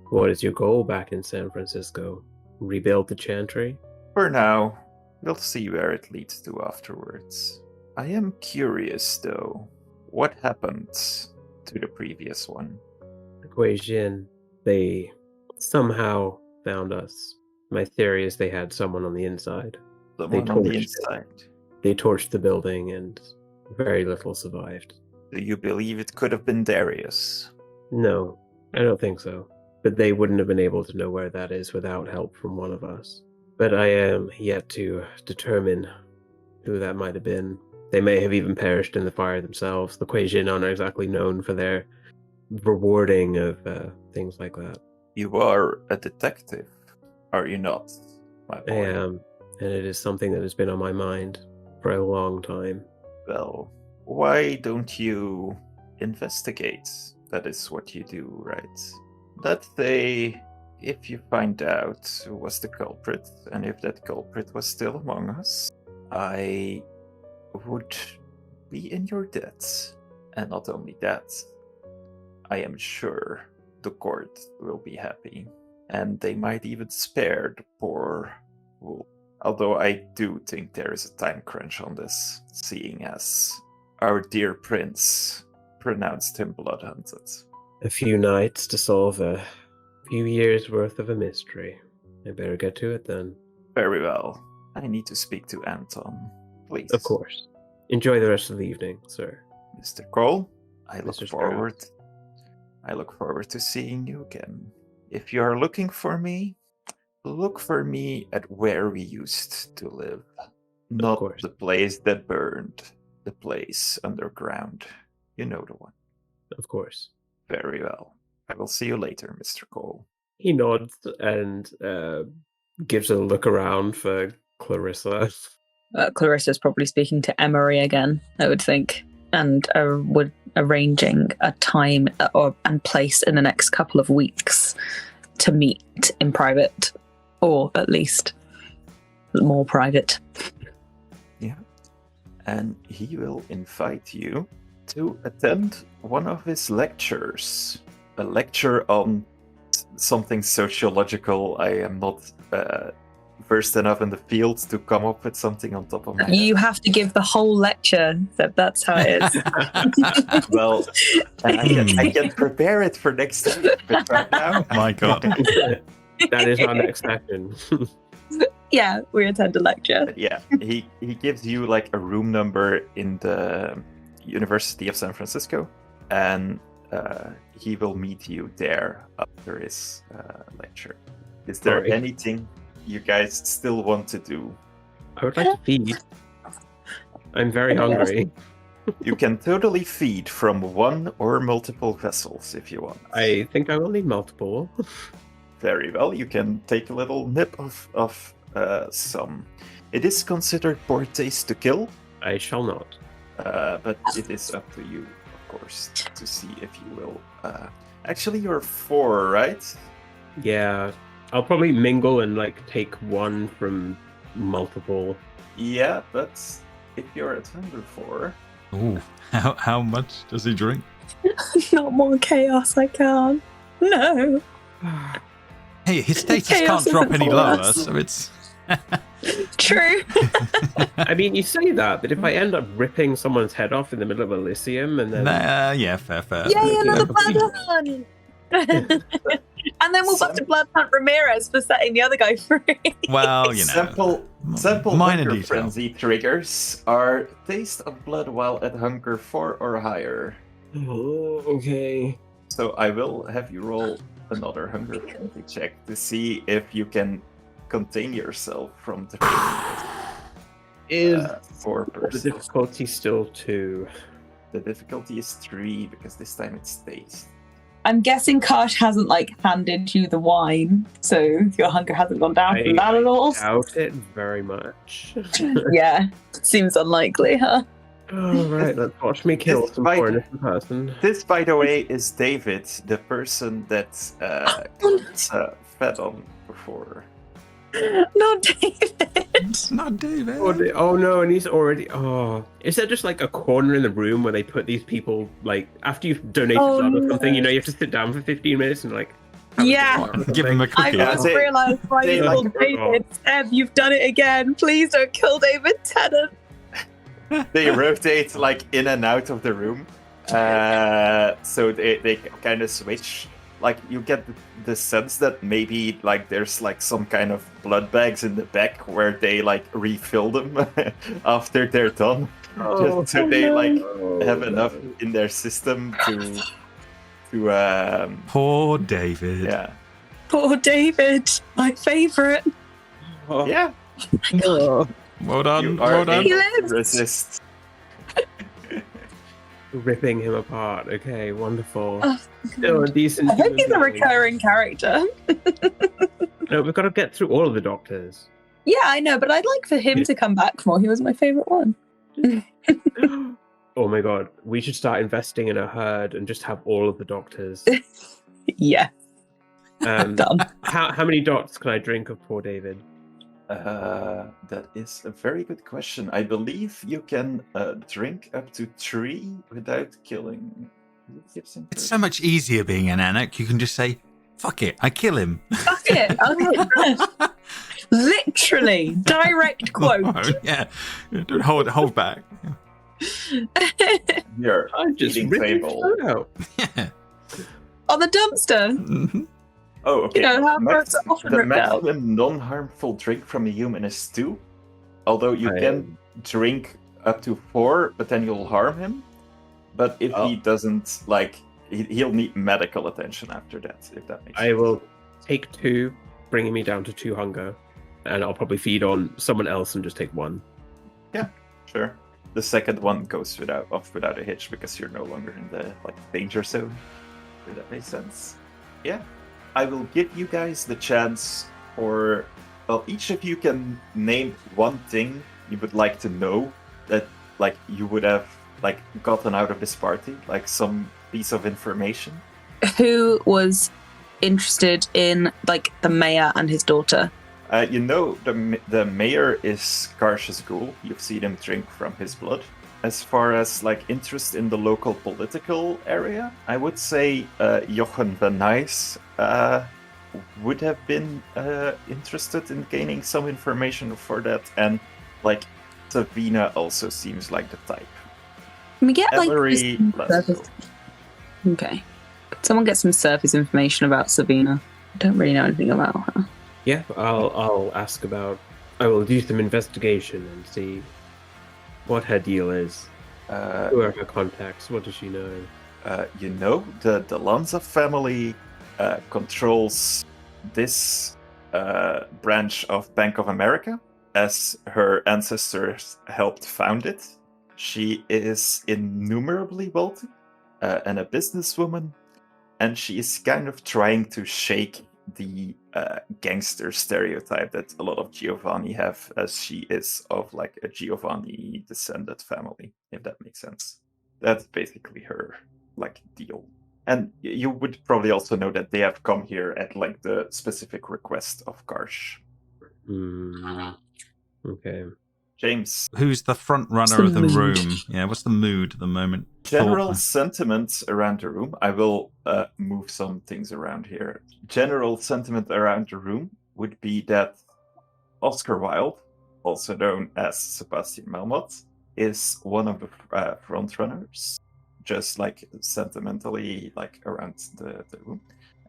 S2: What is your goal back in San Francisco? Rebuild the chantry?
S1: For now, we'll see where it leads to afterwards. I am curious, though, what happened to the previous one?
S2: Guijin, they somehow found us. My theory is they had someone on the inside.
S1: Someone on the
S2: torched it.
S1: inside.
S2: They torched the building and very little survived.
S1: Do you believe it could have been Darius?
S2: No, I don't think so. But they wouldn't have been able to know where that is without help from one of us. But I am yet to determine who that might have been. They may have even perished in the fire themselves. The Guijin aren't exactly known for their rewarding of things like that.
S1: You are a detective, are you not, my
S2: I
S1: boy?
S2: am, and it is something that has been on my mind for a long time.
S1: Well, why don't you investigate? That is what you do, right? That they, if you find out who was the culprit, and if that culprit was still among us, I would be in your debt. And not only that, I am sure the court will be happy. And they might even spare the poor Wolf. Although I do think there is a time crunch on this, seeing as our dear prince pronounced him blood-hunted.
S2: A few nights to solve a few years' worth of a mystery. I better get to it then.
S1: Very well. I need to speak to Anton. Please.
S2: Of course. Enjoy the rest of the evening, sir.
S1: Mr. Cole, I look
S2: Mr.
S1: forward to seeing you again. If you are looking for me, look for me at where we used to live. Not
S2: course.
S1: the place that burned. The place underground. You know the one.
S2: Of course.
S1: Very well. I will see you later, Mr. Cole.
S2: He nods and gives a look around for Clarissa.
S3: Clarissa's probably speaking to Emery again, I would think, and would arranging a time and place in the next couple of weeks to meet in private, or at least more private.
S1: Yeah. And he will invite you to attend one of his lectures. A lecture on something sociological. I am not versed enough in the field to come up with something on top of my head.
S3: You have to give the whole lecture, so that's how it is.
S1: Well, I can prepare it for next week, but right now...
S4: My God.
S2: That is our next session.
S3: Yeah, we attend a lecture.
S1: Yeah, he gives you like a room number in the University of San Francisco, and he will meet you there after his lecture. Is there
S2: Sorry.
S1: anything you guys still want to do?
S2: I would like to feed. I'm very hungry.
S1: You can totally feed from one or multiple vessels if you want.
S2: I think I will need multiple.
S1: Very well, you can take a little nip of some. It is considered poor taste to kill,
S2: I shall not.
S1: but it is up to you, of course, to see if you will. Actually, you're 4, right?
S2: Yeah, I'll probably mingle and like take one from multiple.
S1: Yeah, but if you're at hunger 4,
S4: Ooh, how much does he drink?
S3: Not more chaos, I can't. No.
S4: Hey, his status
S3: Chaos
S4: can't drop
S3: isn't
S4: any
S3: for
S4: lower,
S3: us.
S4: so it's...
S3: True.
S2: I mean, you say that, but if I end up ripping someone's head off in the middle of Elysium and then
S4: yeah, fair.
S3: Yay, another
S2: complete-
S3: blood hunt! And then we'll have to blood hunt Ramírez for setting the other guy free.
S4: Well, you know.
S1: simple
S4: minor
S1: hunger
S4: detail.
S1: frenzy triggers are taste of blood while at hunger 4 or higher.
S2: Oh, okay.
S1: So I will have you roll another hunger frenzy check to see if you can contain yourself from the
S2: Is
S1: 4
S2: the
S1: person.
S2: difficulty still 2?
S1: The difficulty is 3 because this time it's taste.
S3: I'm guessing Karsh hasn't handed you the wine, so your hunger hasn't gone down from that at all.
S2: Doubt it very much.
S3: Yeah, seems unlikely, huh?
S2: All right, let's watch me kill
S1: This
S2: some
S1: fight-
S2: poor innocent person.
S1: This, by the way, is David, the person that fed on before.
S3: Not David.
S4: Not David.
S2: Oh no, and he's already. Oh, is there just like a corner in the room where they put these people like after you've donated
S3: Oh,
S2: blood or
S3: no.
S2: something? You know, you have to sit down for 15 minutes and like. have a
S3: Yeah.
S2: dinner or
S4: Give him a
S2: something.
S3: I
S4: cookie.
S1: Yeah,
S3: just
S1: they-
S3: realised why
S1: they
S3: you
S1: like-
S3: called David. Seb, you've done it again. Please don't kill David Tennant.
S1: They rotate in and out of the room, so they kind of switch. You get the sense that maybe there's some kind of blood bags in the back where they refill them after they're done,
S2: Oh,
S1: just so they
S2: no.
S1: have enough in their system to
S4: Poor David.
S1: yeah.
S3: Poor David, my favourite.
S2: Oh,
S1: Yeah,
S2: oh.
S4: Well done.
S1: you are
S4: Well done.
S3: He
S1: able
S3: lives.
S1: to resist.
S2: Ripping him apart. Okay, wonderful.
S3: Oh,
S2: Still a decent.
S3: I hope he's a
S2: human being.
S3: recurring character.
S2: No, we've got to get through all of the doctors.
S3: Yeah, I know, but I'd like for him to come back more. He was my favourite one.
S2: Oh my god, we should start investing in a herd and just have all of the doctors.
S3: Yeah,
S2: Um,
S3: done.
S2: how many dots can I drink of poor David?
S1: That is a very good question. I believe you can drink up to 3 without killing.
S4: It's so much easier being an Anak. You can just say, fuck it, I kill him.
S3: Fuck it. Okay. Literally, direct quote.
S4: Yeah. Don't hold back.
S1: You're
S2: I'm just
S1: eating
S2: ripping his
S1: table.
S2: throat out.
S4: Yeah.
S3: On the dumpster.
S4: Mhm.
S1: Oh, okay.
S3: You know, how
S1: Max-
S3: throats are often
S1: the
S3: ripped out.
S1: maximum non-harmful drink from a human is 2. Although you
S2: I-
S1: can drink up to 4, but then you'll harm him. But if he doesn't, he'll need medical attention after that, if that makes
S2: I
S1: sense.
S2: will take 2, bringing me down to 2 hunger, and I'll probably feed on someone else and just take 1.
S1: Sure. The second one goes without a hitch because you're no longer in the danger zone. If that makes sense. Yeah. I will give you guys the chance for... Well, each of you can name one thing you would like to know that, like, you would have, like, gotten out of this party. Like, some piece of information.
S5: Who was interested in, like, the mayor and his daughter?
S1: You know, the mayor is Karsh's ghoul. You've seen him drink from his blood. As far as, like, interest in the local political area, I would say Jochen van Nys would have been interested in gaining some information for that. And, like, Savina also seems like the type.
S5: Can we get,
S1: Ellery,
S5: like, okay. Could someone get some surface information about Savina? I don't really know anything about her.
S2: Yeah, I'll ask about. I will do some investigation and see what her deal is. Who are her contacts? What does she know?
S1: You know, the Lanza family controls this branch of Bank of America, as her ancestors helped found it. She is innumerably wealthy and a businesswoman, and she is kind of trying to shake the gangster stereotype that a lot of Giovanni have, as she is of, like, a Giovanni descended family, if that makes sense. That's basically her, like, deal. And you would probably also know that they have come here at, like, the specific request of Karsh.
S2: Okay.
S1: James.
S4: Who's the front runner of the room? Yeah, what's the mood at the moment?
S1: General sentiment around the room. I will move some things around here. General sentiment around the room would be that Oscar Wilde, also known as Sebastian Melmoth, is one of the front runners, just, like, sentimentally, like, around the room.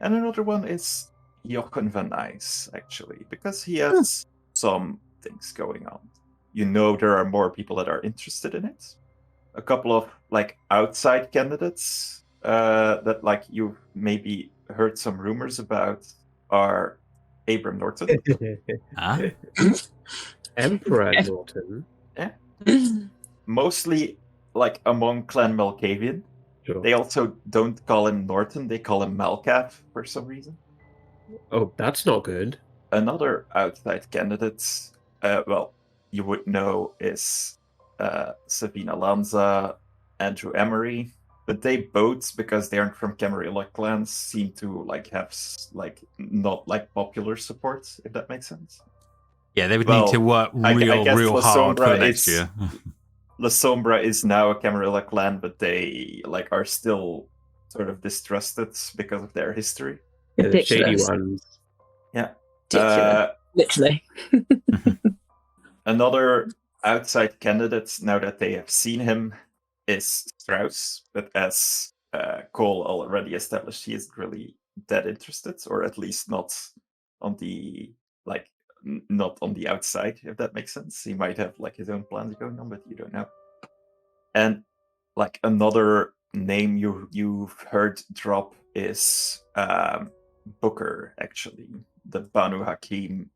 S1: And another one is Jochen van Nys, actually, because he has some things going on. You know, there are more people that are interested in it. A couple of, like, outside candidates that, like, you've maybe heard some rumors about are Abram Norton.
S2: Emperor Norton.
S1: Yeah. Mostly, like, among Clan Malkavian.
S2: Sure.
S1: They also don't call him Norton, they call him Malkav for some reason.
S2: Oh, that's not good.
S1: Another outside candidate, well, you would know, is Sabina Lanza, Andrew Emery, but they both, because they aren't from Camarilla clans, seem to, like, have, like, not, like, popular support, if that makes sense.
S4: Yeah, they would need to work real hard for next year.
S1: La Sombra is now a Camarilla clan, but they, like, are still sort of distrusted because of their history.
S2: Yeah, the shady
S5: Ridiculous.
S2: ones.
S1: Yeah.
S5: Literally.
S1: Another outside candidate, now that they have seen him, is Strauss, but as Cole already established, he isn't really that interested, or at least not on the, like, not on the outside, if that makes sense. He might have, like, his own plans going on, but you don't know. And, like, another name you've heard drop is Booker, actually, the Banu Hakim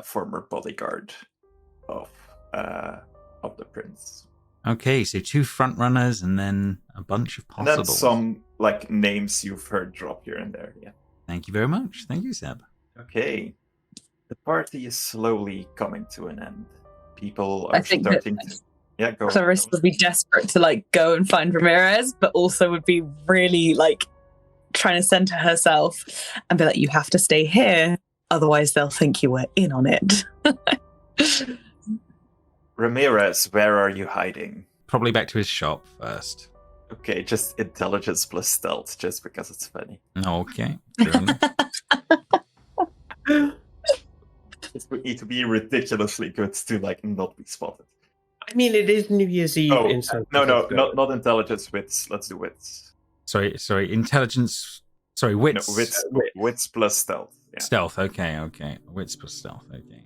S1: former bodyguard of the prince.
S4: Okay, so 2 front runners and then a bunch of possibles.
S1: And then some, like, names you've heard drop here and there. Yeah.
S4: Thank you very much. Thank you, Seb.
S1: Okay. The party is slowly coming to an end. People are starting to... Yeah, go
S3: Clarissa would be desperate to, like, go and find Ramírez, but also would be really, like, trying to center herself and be like, you have to stay here, otherwise they'll think you were in on it.
S1: Ramírez, where are you hiding?
S4: Probably back to his shop first.
S1: Okay, just intelligence plus stealth, just because it's funny.
S4: Okay. Sure.
S1: It would need to be ridiculously good to, like, not be spotted.
S2: I mean, it is New Year's Eve.
S1: Oh,
S2: in San
S1: no,
S2: Francisco.
S1: not intelligence, wits. Let's do wits.
S4: Sorry, intelligence. Sorry, wits.
S1: No, wits plus stealth. Yeah.
S4: Stealth, okay. Wits plus stealth, okay.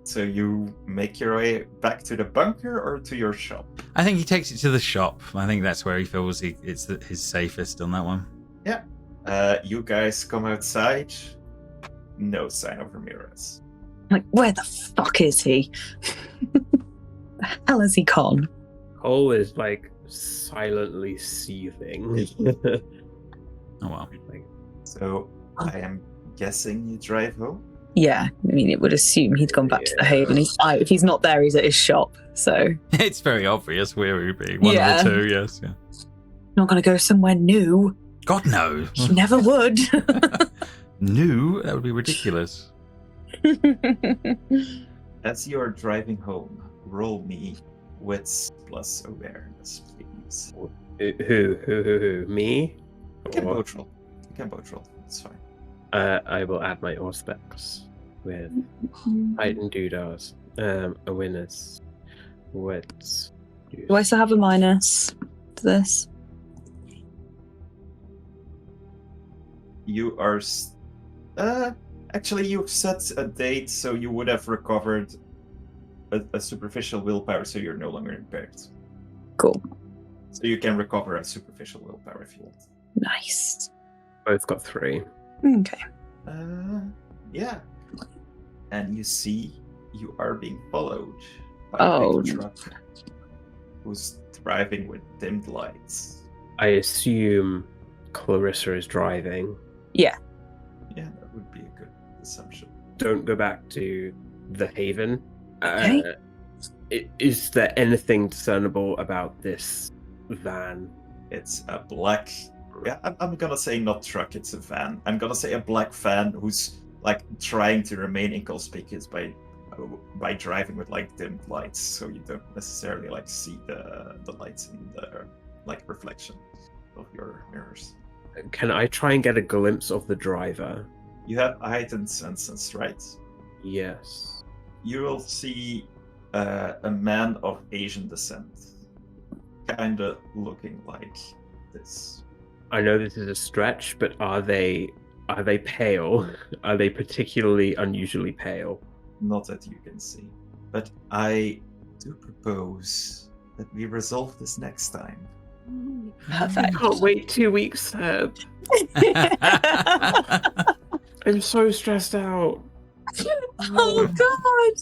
S1: So you make your way back to the bunker or to your shop?
S4: I think he takes it to the shop. I think that's where he feels it's his safest on that one.
S1: Yeah. You guys come outside. No sign of Ramírez.
S3: Like, where the fuck is he? The hell is he gone?
S2: Cole is, like, silently seething.
S4: Oh well.
S1: So I am guessing you drive home?
S3: Yeah, I mean, it would assume he'd gone back to the Haven. If he's not there, he's at his shop. So
S4: It's very obvious where we'd be. One
S3: Yeah.
S4: of the two, yes. Yeah.
S3: not going to go somewhere new.
S4: God, no.
S3: He never would.
S4: New? That would be ridiculous.
S1: As you're driving home, roll me wits plus awareness, please.
S2: Who? Me?
S1: You can
S2: Or-
S1: both roll. You can both roll. It's fine.
S2: I will add my auspex with height and doodahs. Awareness. Wits.
S3: Do I still have a minus to this?
S1: You are... actually, you've set a date, so you would have recovered a superficial willpower, so you're no longer impaired.
S3: Cool.
S1: So you can recover a superficial willpower if you want.
S3: Nice.
S2: Both got 3.
S3: Okay.
S1: Yeah. And you see you are being followed by
S3: Oh.
S1: a big truck who's driving with dimmed lights.
S2: I assume Clarissa is driving.
S3: Yeah.
S1: Yeah, that would be a good assumption.
S2: Don't go back to the Haven.
S3: Okay.
S2: Is there anything discernible about this van?
S1: It's a black... Yeah, I'm gonna say not truck, it's a van. I'm gonna say a black van who's like trying to remain inconspicuous by driving with like dimmed lights, so you don't necessarily like see the lights in the like reflection of your mirrors.
S2: Can I try and get a glimpse of the driver?
S1: You have heightened senses, right?
S2: Yes.
S1: You will see a man of Asian descent, kinda looking like this.
S2: I know this is a stretch, but are they pale? Are they particularly unusually pale?
S1: Not that you can see. But I do propose that we resolve this next time.
S2: I
S3: Perfect.
S2: can't wait 2 weeks, Seb. I'm so stressed out.
S3: Oh God.